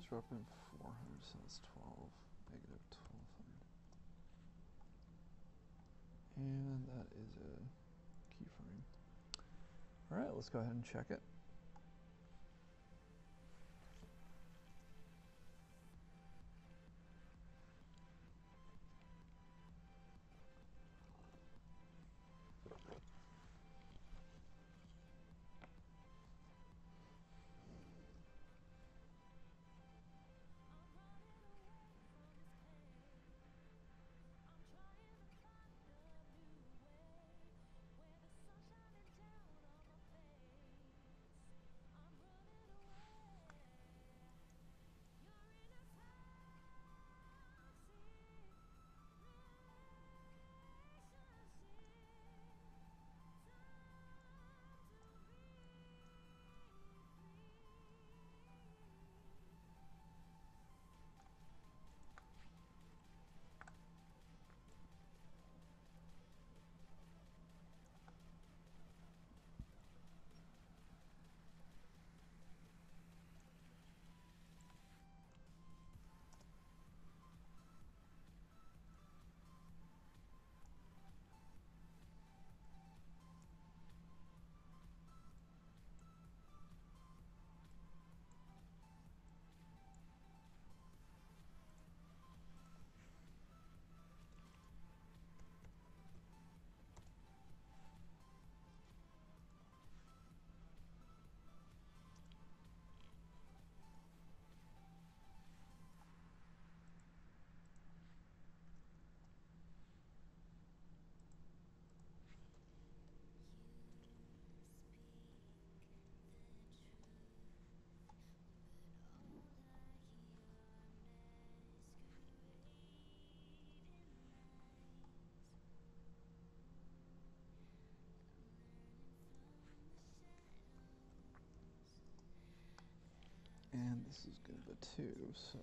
Just drop in 400, so that's 12, negative 1200. And that is a keyframe. All right, let's go ahead and check it. And this is going to be 2, so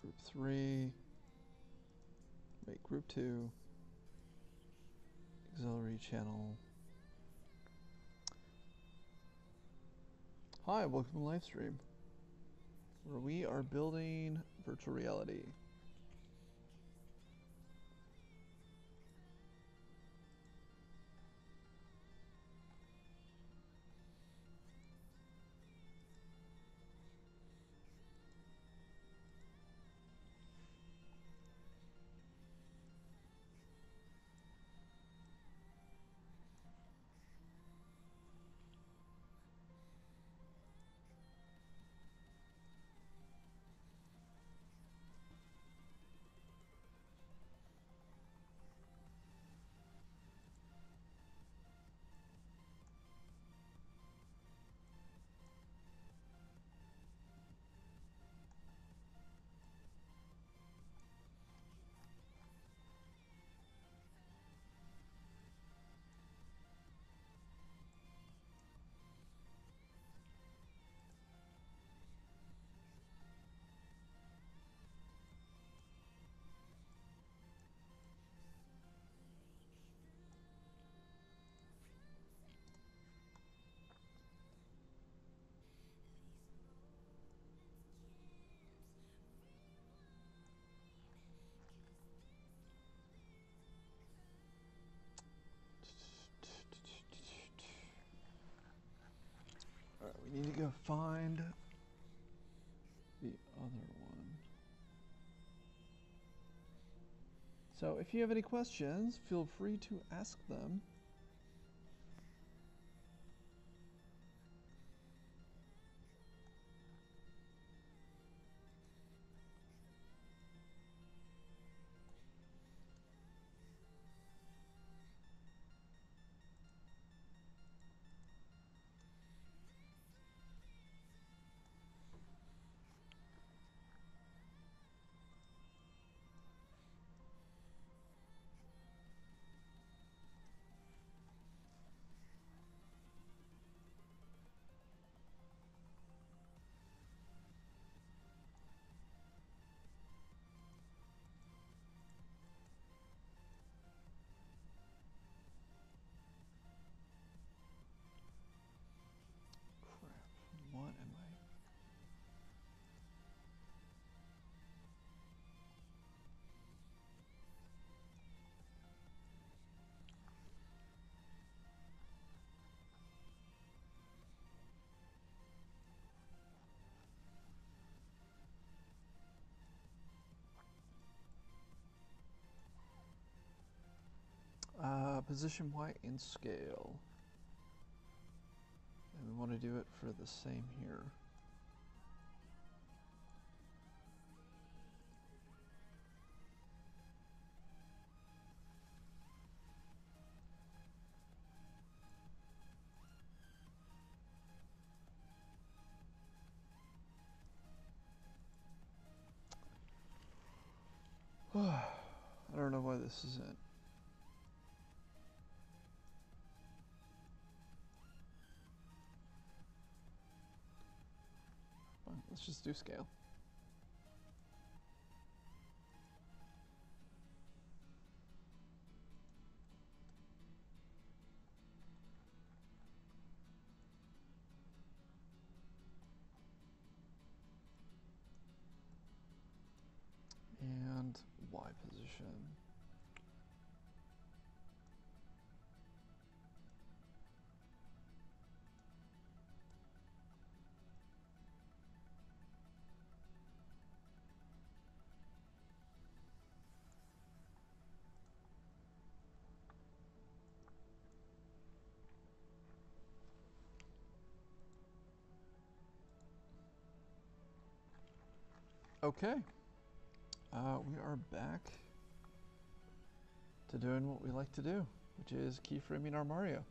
group 3, wait, group 2, auxiliary channel. Hi, welcome to the live stream, where we are building virtual reality. Alright, we need to go find the other one. So if you have any questions, feel free to ask them. Position Y in scale. And we want to do it for the same here. I don't know why this isn't. Fine, let's just do scale. And Y position. Okay. We are back to doing what we like to do, which is keyframing our Mario.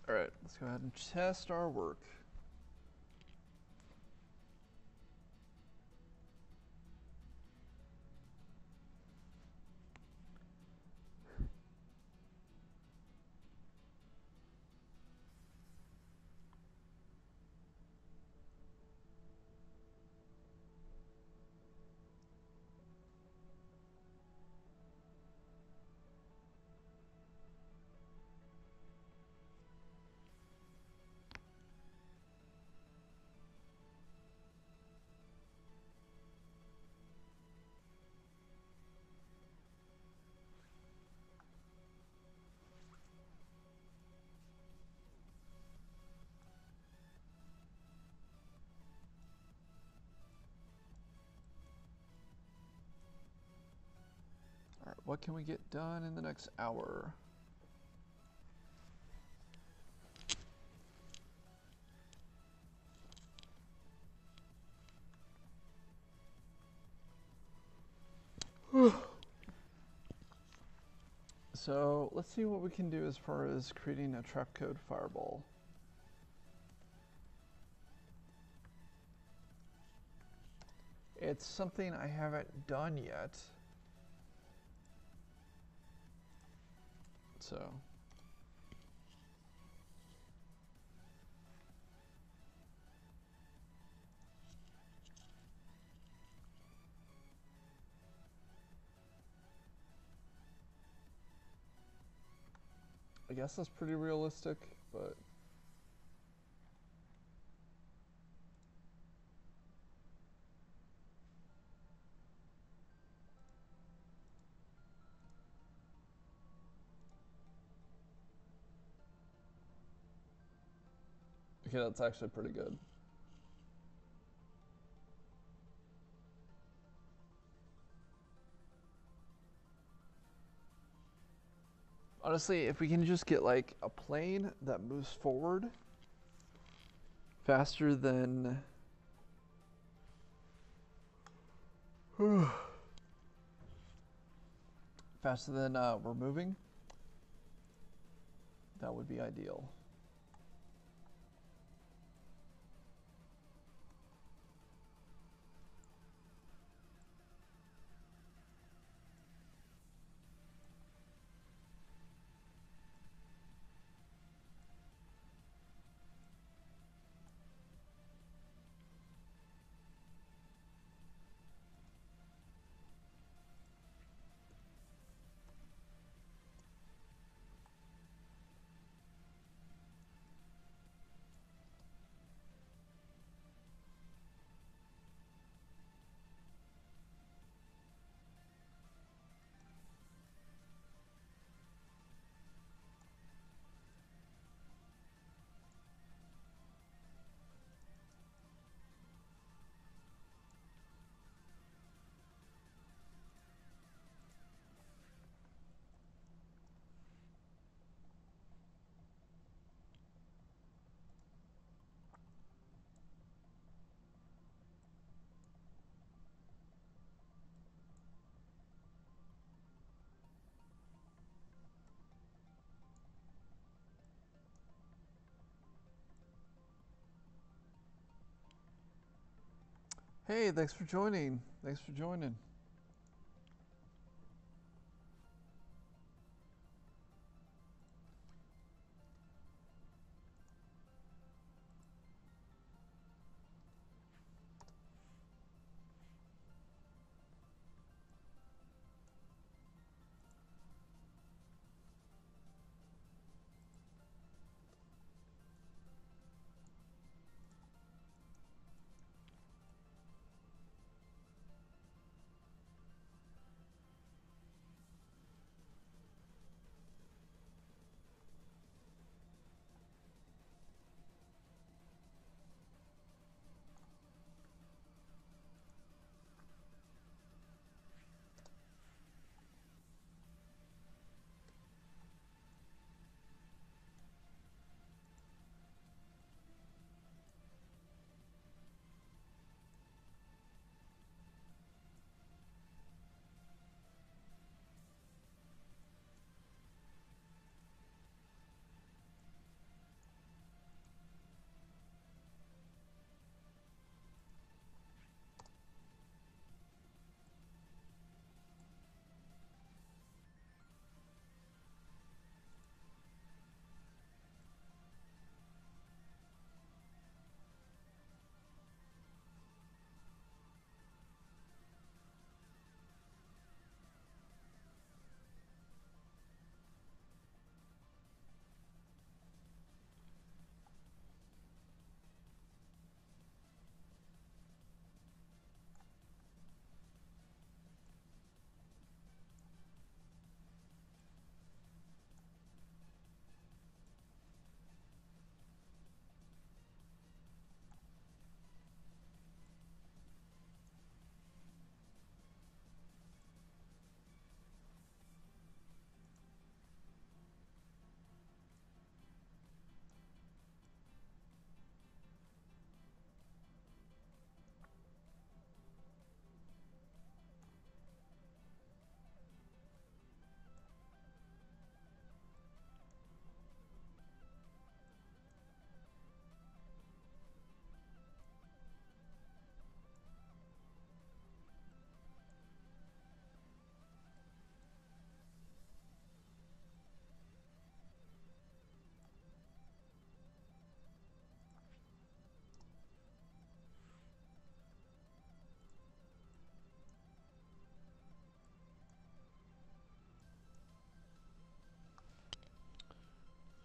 All right, let's go ahead and test our work. All right, what can we get done in the next hour? So let's see what we can do as far as creating a trapcode fireball. It's something I haven't done yet. So I guess that's pretty realistic, but okay, that's actually pretty good. Honestly, if we can just get like a plane that moves forward faster than Faster than we're moving. That would be ideal. Hey, thanks for joining. Thanks for joining.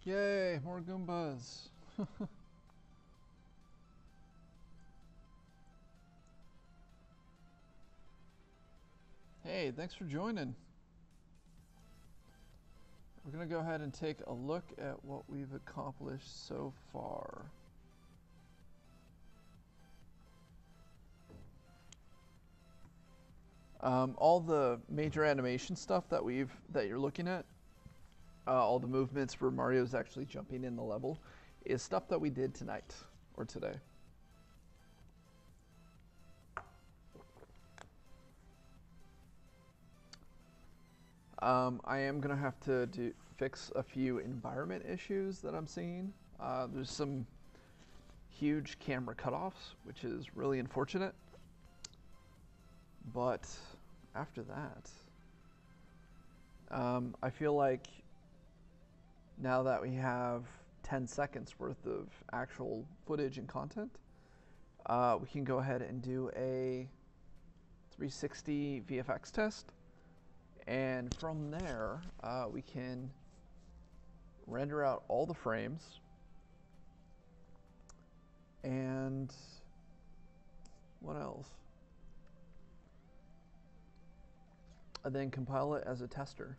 Yay, more Goombas. Hey, thanks for joining. We're going to go ahead and take a look at what we've accomplished so far. All the major animation stuff that you're looking at, all the movements where Mario's actually jumping in the level, is stuff that we did tonight or today. I am gonna have to fix a few environment issues that I'm seeing. There's some huge camera cutoffs, which is really unfortunate. But after that, I feel like now that we have 10 seconds worth of actual footage and content, we can go ahead and do a 360 VFX test. And from there, we can render out all the frames and what else? And then compile it as a tester.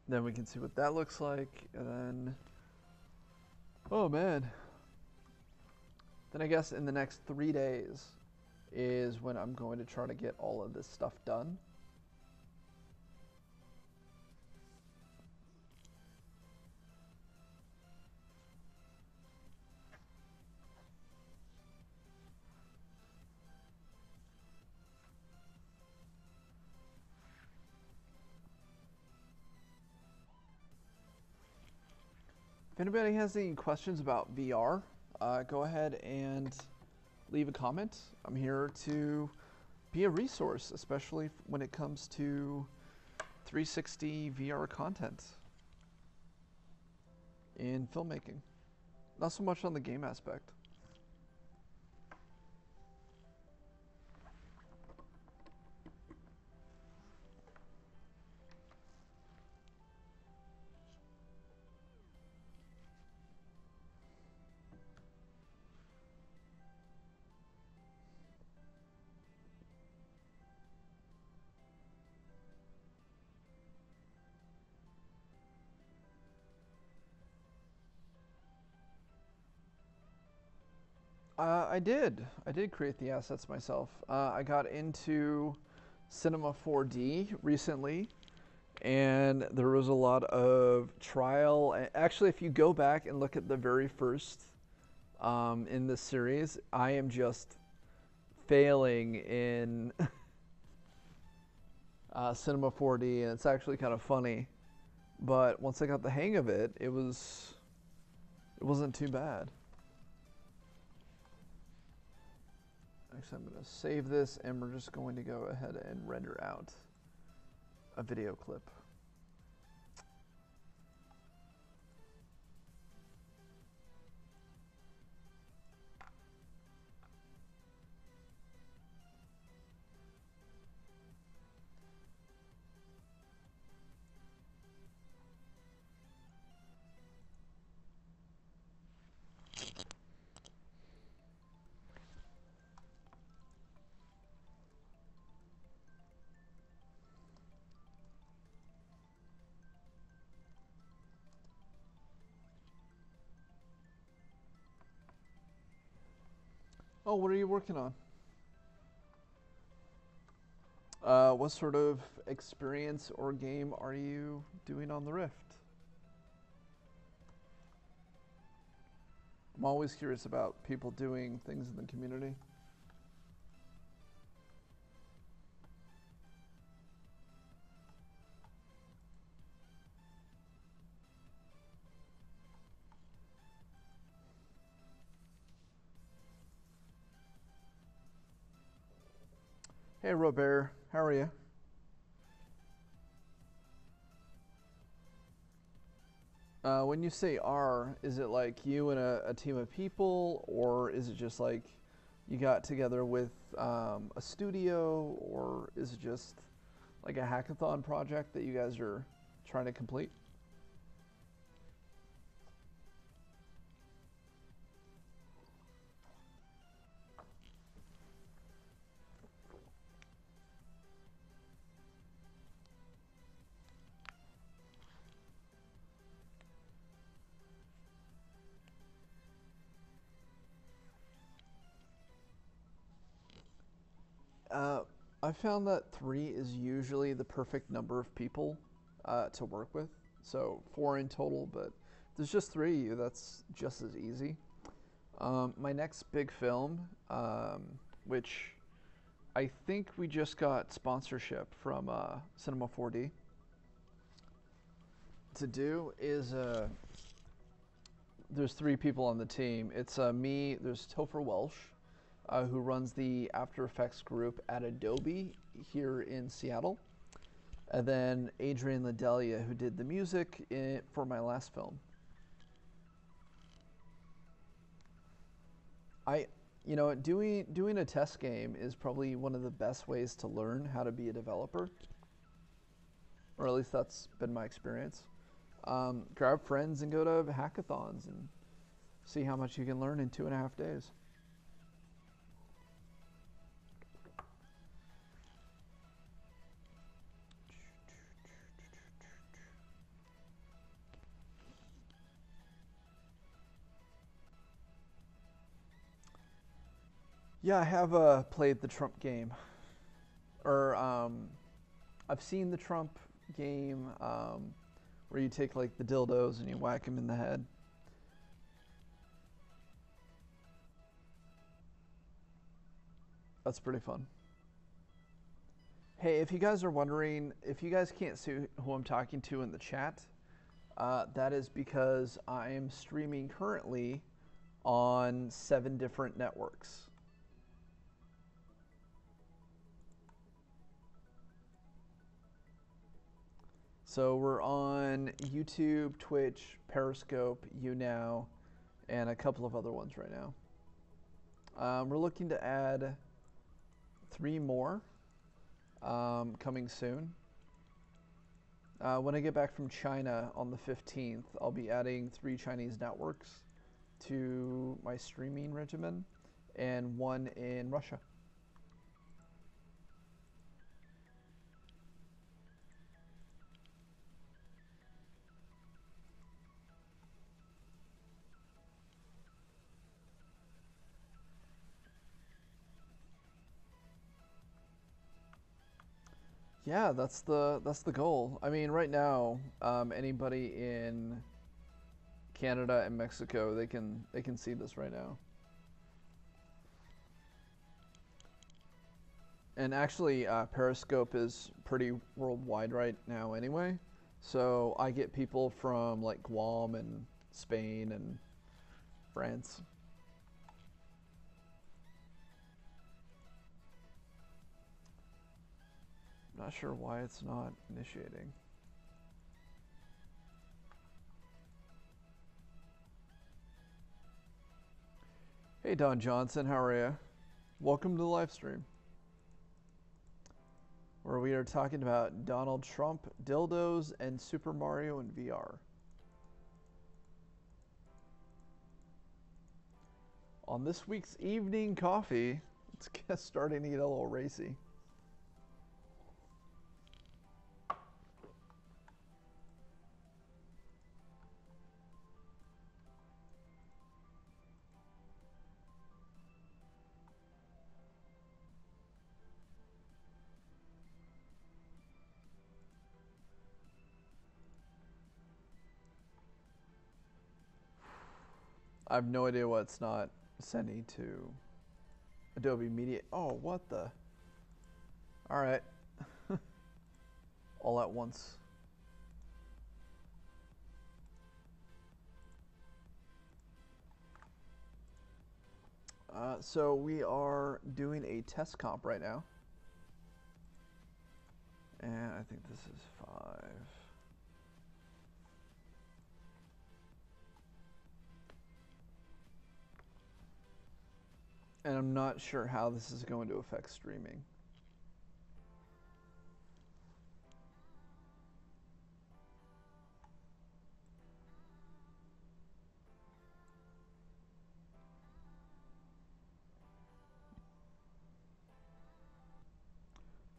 Then we can see what that looks like, and then, oh man. Then I guess in the next 3 days is when I'm going to try to get all of this stuff done. If anybody has any questions about VR, go ahead and leave a comment. I'm here to be a resource, especially when it comes to 360 VR content in filmmaking. Not so much on the game aspect. I did create the assets myself. I got into Cinema 4D recently, and there was a lot of trial. Actually, if you go back and look at the very first in this series, I am just failing in Cinema 4D, and it's actually kind of funny. But once I got the hang of it, it wasn't too bad. Actually, I'm going to save this, and we're just going to go ahead and render out a video clip. Oh, what are you working on? What sort of experience or game are you doing on the Rift? I'm always curious about people doing things in the community. Hey Robert, how are you? When you say R, is it like you and a team of people, or is it just like you got together with a studio, or is it just like a hackathon project that you guys are trying to complete? I found that 3 is usually the perfect number of people to work with. So 4 in total, but there's just 3 of you. That's just as easy. My next big film, which I think we just got sponsorship from Cinema 4D to do, is there's 3 people on the team. It's me, there's Topher Welsh, who runs the After Effects group at Adobe here in Seattle, and then Adrian Ladelia, who did the music for my last film. You know, doing a test game is probably one of the best ways to learn how to be a developer, or at least that's been my experience. Grab friends and go to hackathons and see how much you can learn in 2.5 days. Yeah, I have played the Trump game, or I've seen the Trump game where you take like the dildos and you whack them in the head. That's pretty fun. Hey, if you guys are wondering, if you guys can't see who I'm talking to in the chat, that is because I am streaming currently on 7 different networks. So we're on YouTube, Twitch, Periscope, YouNow, and a couple of other ones right now. We're looking to add 3 more coming soon. When I get back from China on the 15th, I'll be adding 3 Chinese networks to my streaming regimen and 1 in Russia. Yeah, that's the goal. I mean, right now, anybody in Canada and Mexico, they can see this right now. And actually, Periscope is pretty worldwide right now anyway. So I get people from like Guam and Spain and France. Not sure why it's not initiating. Hey Don Johnson, how are you? Welcome to the live stream, where we are talking about Donald Trump, dildos, and Super Mario in VR. On this week's evening coffee, it's starting to get a little racy. I have no idea why it's not sending to Adobe Media. Oh, what the? All right. All at once. So we are doing a test comp right now. And I think this is 5. And I'm not sure how this is going to affect streaming.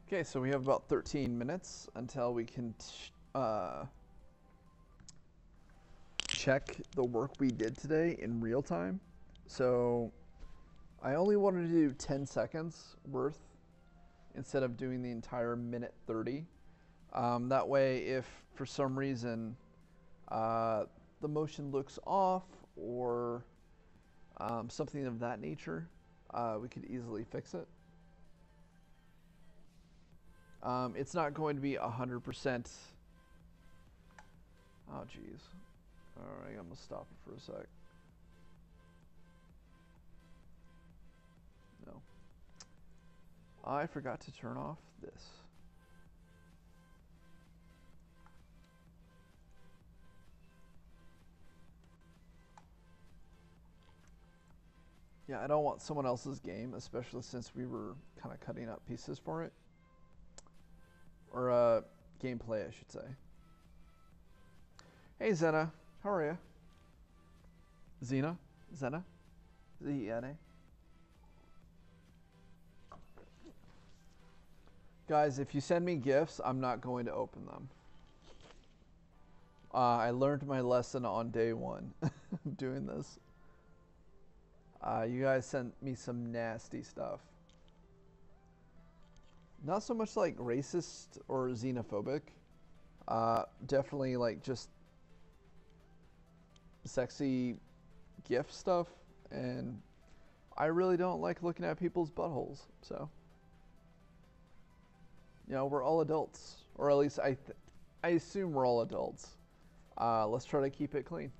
Okay, so we have about 13 minutes until we can check the work we did today in real time. So I only wanted to do 10 seconds worth instead of doing the entire minute 30. That way, if for some reason the motion looks off or something of that nature, we could easily fix it. It's not going to be 100%. Oh, geez. All right, I'm going to stop it for a sec. No. I forgot to turn off this. Yeah, I don't want someone else's game, especially since we were kind of cutting up pieces for it. Or gameplay, I should say. Hey, Zena. How are you? Zena? Zena? Z-E-N-A? Guys, if you send me gifts, I'm not going to open them. I learned my lesson on day one doing this. You guys sent me some nasty stuff. Not so much like racist or xenophobic. Definitely like just sexy gift stuff. And I really don't like looking at people's buttholes. So, you know, we're all adults. Or at least I assume we're all adults. Let's try to keep it clean.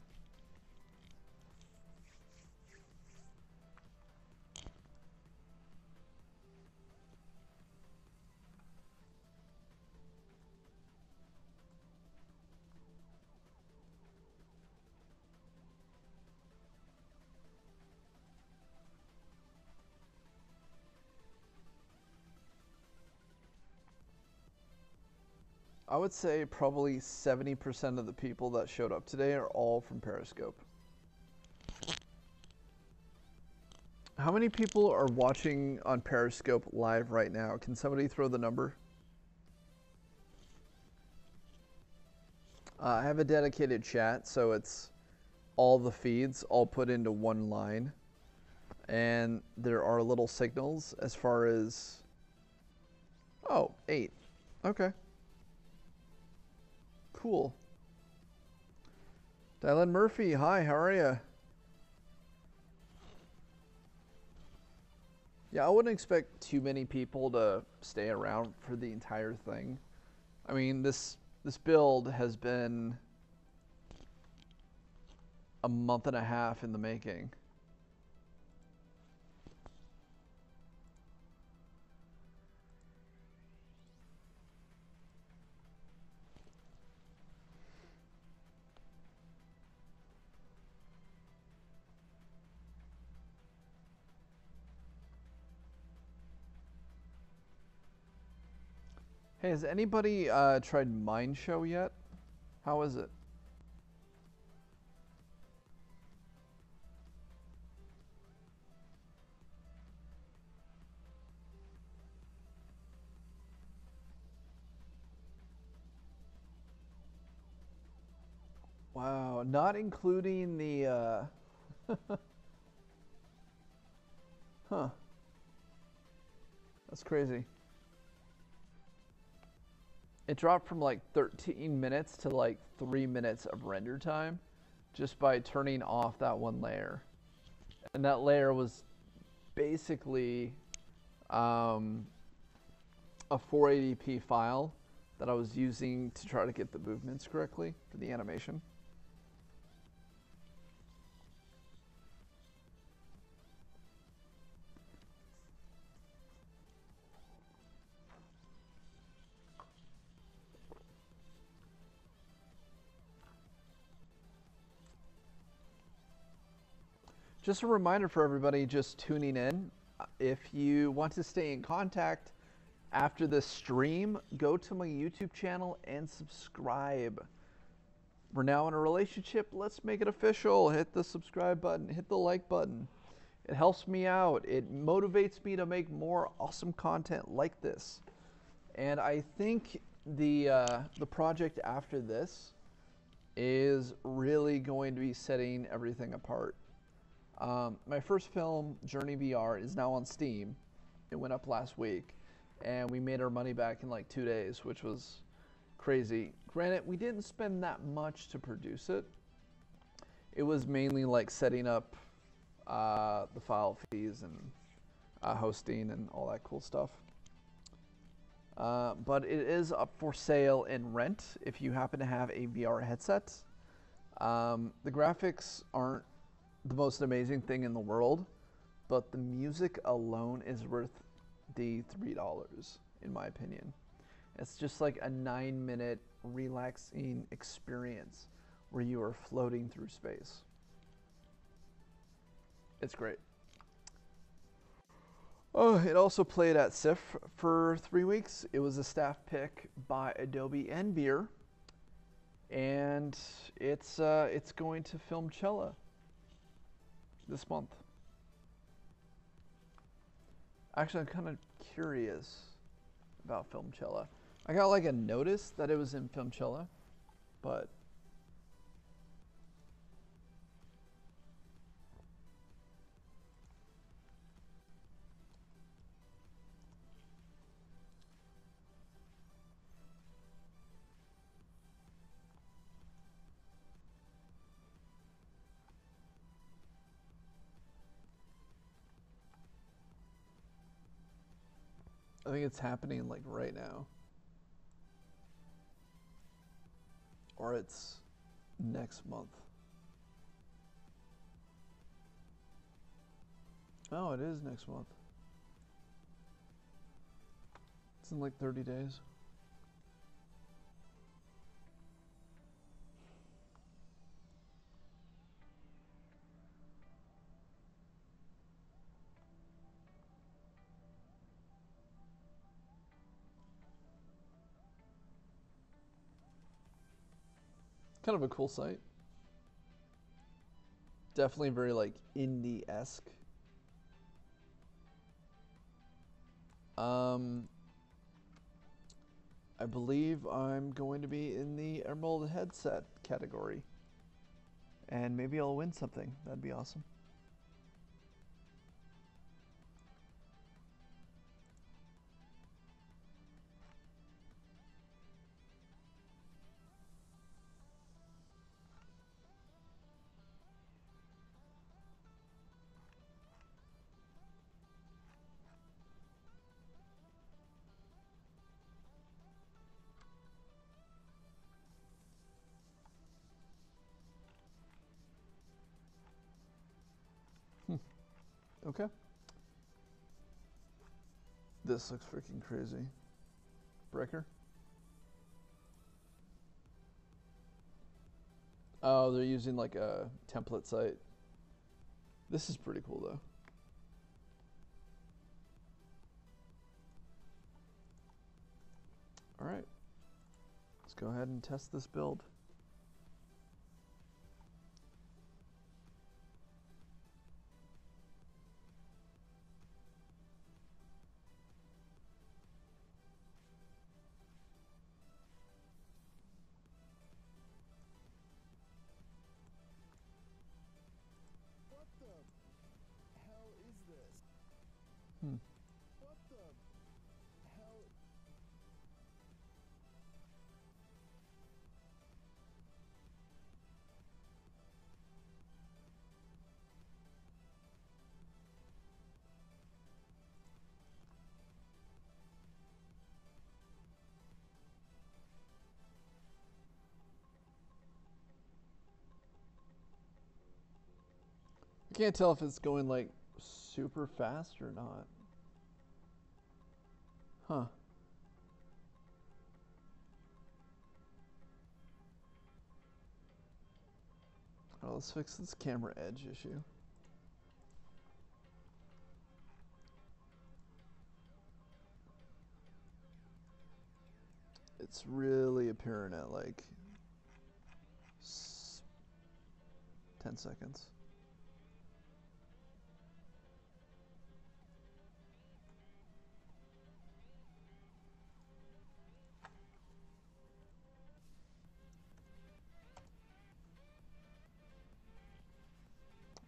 I would say probably 70% of the people that showed up today are all from Periscope. How many people are watching on Periscope live right now? Can somebody throw the number? I have a dedicated chat, so it's all the feeds all put into one line. And there are little signals as far as... Oh, 8. Okay. Cool. Dylan Murphy, hi, how are you? Yeah, I wouldn't expect too many people to stay around for the entire thing. I mean, this build has been a month and a half in the making. Hey, has anybody tried Mind Show yet? How is it? Wow, not including the huh. That's crazy. It dropped from like 13 minutes to like 3 minutes of render time just by turning off that one layer. And that layer was basically a 480p file that I was using to try to get the movements correctly for the animation. Just a reminder for everybody just tuning in, if you want to stay in contact after the stream, go to my YouTube channel and subscribe. We're now in a relationship. Let's make it official. Hit the subscribe button. Hit the like button. It helps me out. It motivates me to make more awesome content like this. And I think the project after this is really going to be setting everything apart. My first film, Journey VR, is now on Steam. It went up last week, and we made our money back in like 2 days, which was crazy. Granted, we didn't spend that much to produce it. It was mainly like setting up the file fees and hosting and all that cool stuff. But it is up for sale in rent if you happen to have a VR headset. The graphics aren't the most amazing thing in the world, but the music alone is worth the $3, in my opinion. It's just like a 9-minute relaxing experience where you are floating through space. It's great. Oh, it also played at SIF for 3 weeks. It was a staff pick by Adobe and Beer, and it's going to Filmcella this month. Actually, I'm kind of curious about Filmcella. I got like a notice that it was in Filmcella, but I think it's happening like right now. Or it's next month. Oh, it is next month. It's in like 30 days. Kind of a cool site. Definitely very like indie-esque. I believe I'm going to be in the Emerald headset category. And maybe I'll win something. That'd be awesome. Okay. This looks freaking crazy. Breaker? Oh, they're using like a template site. This is pretty cool though. All right. Let's go ahead and test this build. I can't tell if it's going like super fast or not. Huh. Oh, let's fix this camera edge issue. It's really apparent at like 10 seconds.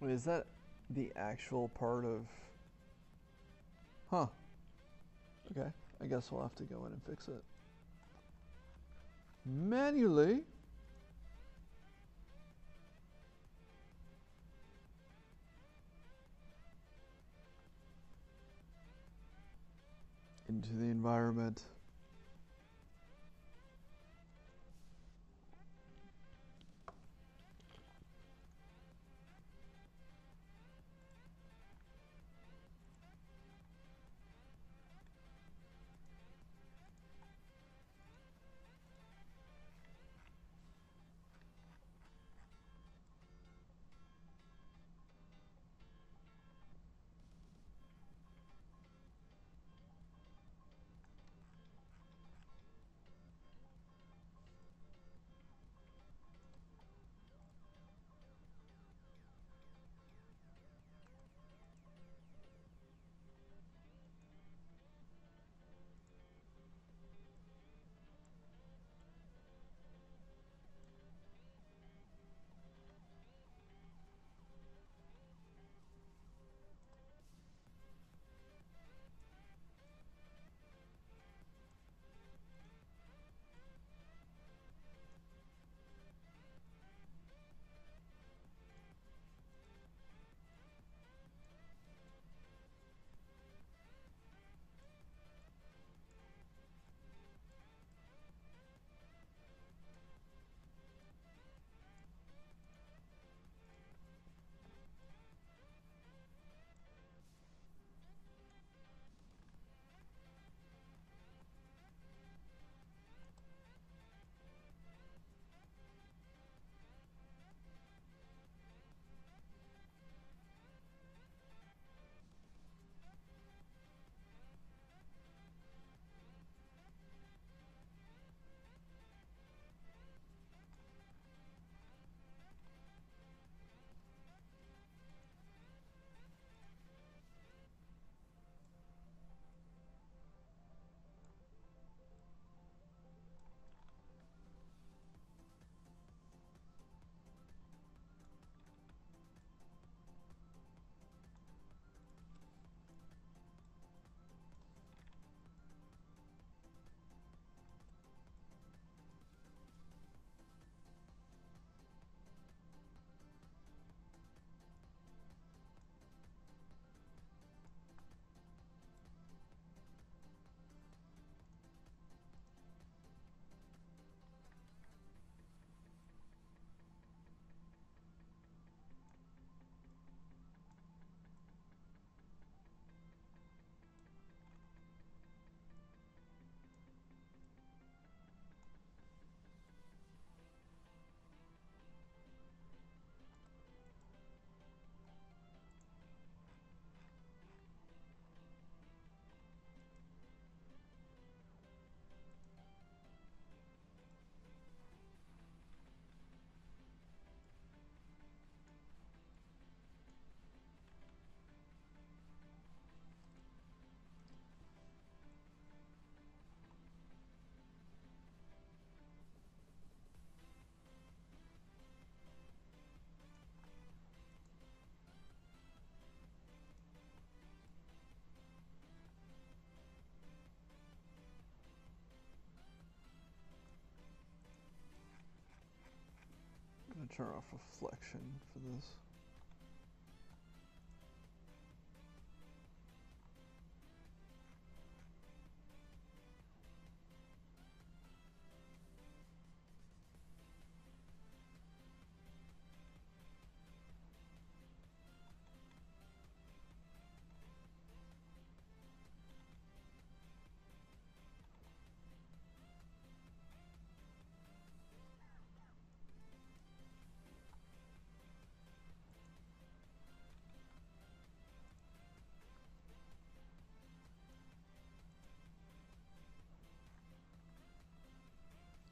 Wait, is that the actual part of... Huh. Okay, I guess we'll have to go in and fix it. manually into the environment. I'm gonna turn off reflection for this.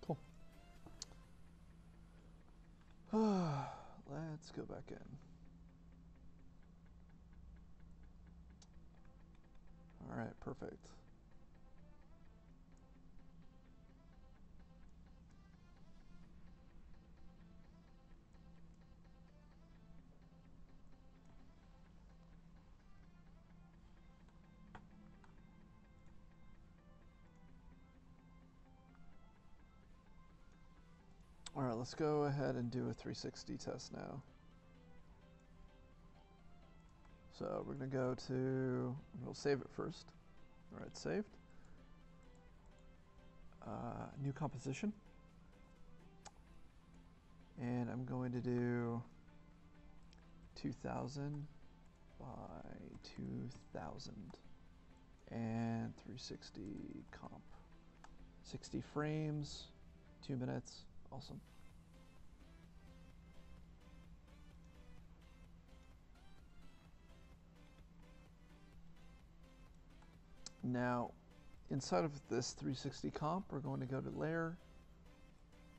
Cool. Let's go back in. All right, perfect. All right, let's go ahead and do a 360 test now. So we're gonna go to, we'll save it first. All right, saved. New composition. And I'm going to do 2000 by 2000 and 360 comp. 60 frames, 2 minutes, awesome. Now, inside of this 360 comp, we're going to go to Layer,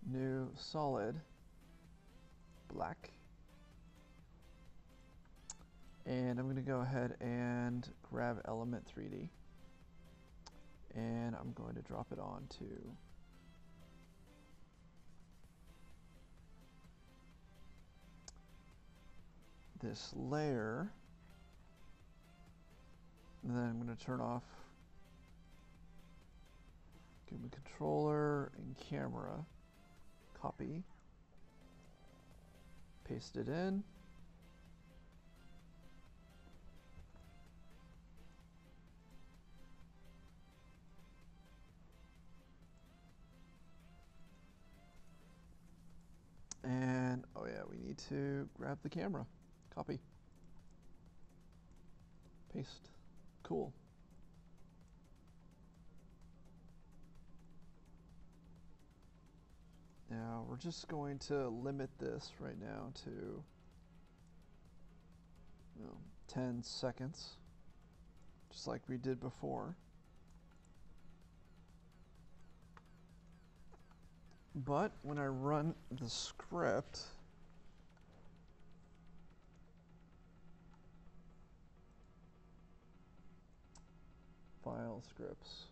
New, Solid, Black. And I'm going to go ahead and grab Element 3D. And I'm going to drop it onto this layer. And then I'm going to turn off Human controller and camera. Copy. Paste it in. And, oh yeah, we need to grab the camera. Copy. Paste. Cool. Now, we're just going to limit this right now to 10 seconds, just like we did before. But when I run the script, file scripts,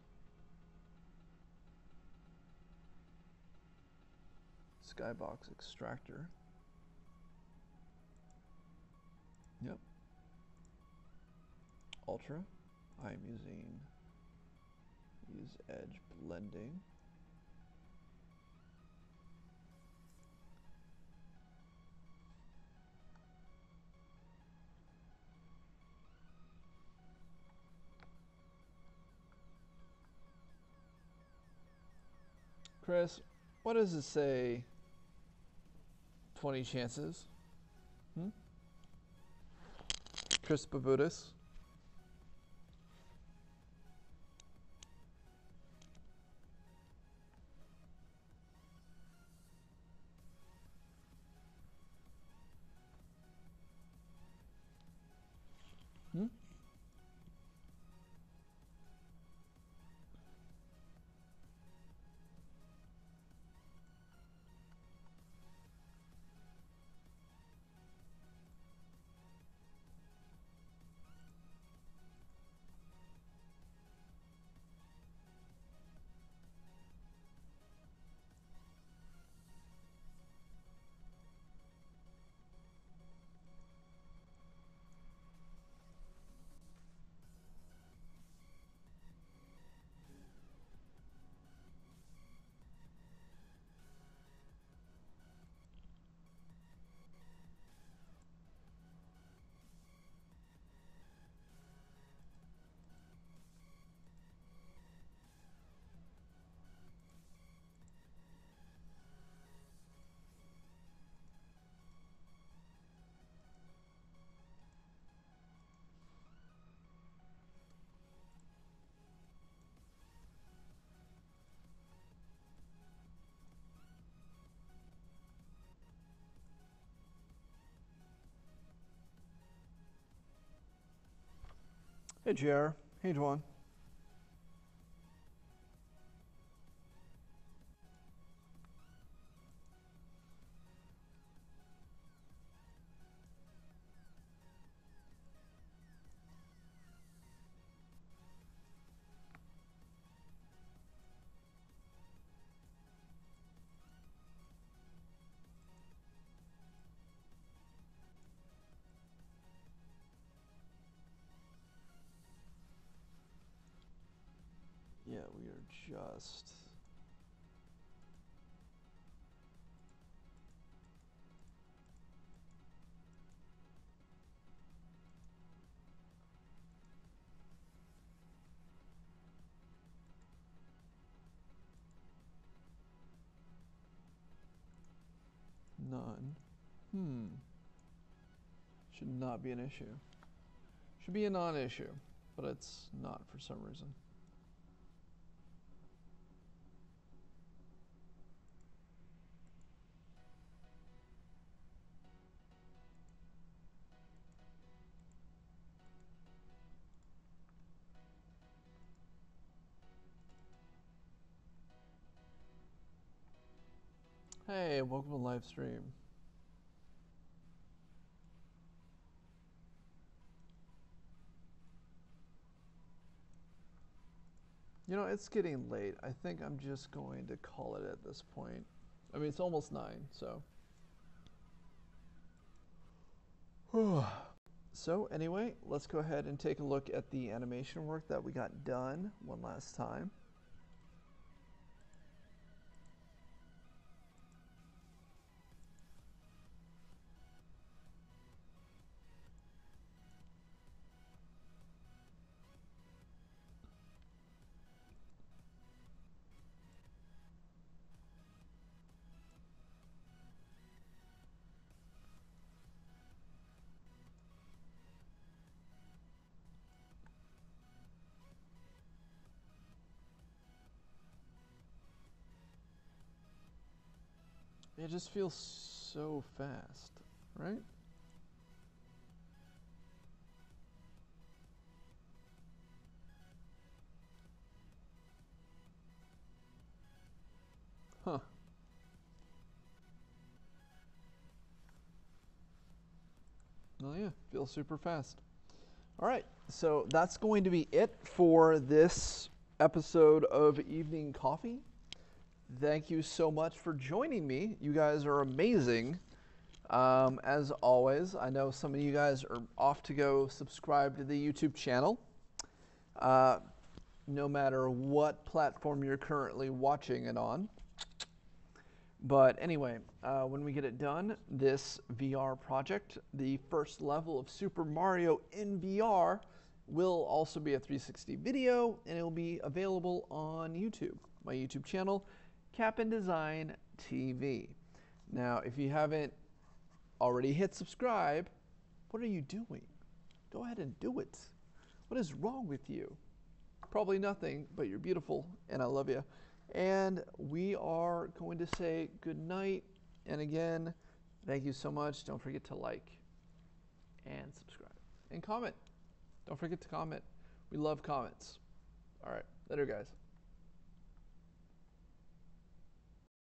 skybox extractor. Yep. Ultra. I'm use edge blending. Chris, what does it say? 20 chances? Chris Babudis? Hey, JR. Hey, Dwan. Yeah, we are just Should not be an issue. Should be a non-issue, but it's not for some reason. Hey, welcome to live stream. You know, it's getting late. I think I'm just going to call it at this point. I mean, it's almost 9, so. So anyway, let's go ahead and take a look at the animation work that we got done one last time. It just feels so fast, right? Huh. Oh yeah, feels super fast. All right, so that's going to be it for this episode of Evening Coffee. Thank you so much for joining me. You guys are amazing. As always, I know some of you guys are off to go subscribe to the YouTube channel. No matter what platform you're currently watching it on. But anyway, when we get it done, this VR project, the first level of Super Mario in VR, will also be a 360 video, and it will be available on YouTube, my YouTube channel, CaponDesign TV. Now, if you haven't already hit subscribe, what are you doing? Go ahead and do it. What is wrong with you? Probably nothing, but you're beautiful, and I love you. And we are going to say good night. And again, thank you so much. Don't forget to like and subscribe and comment. Don't forget to comment. We love comments. All right, later, guys.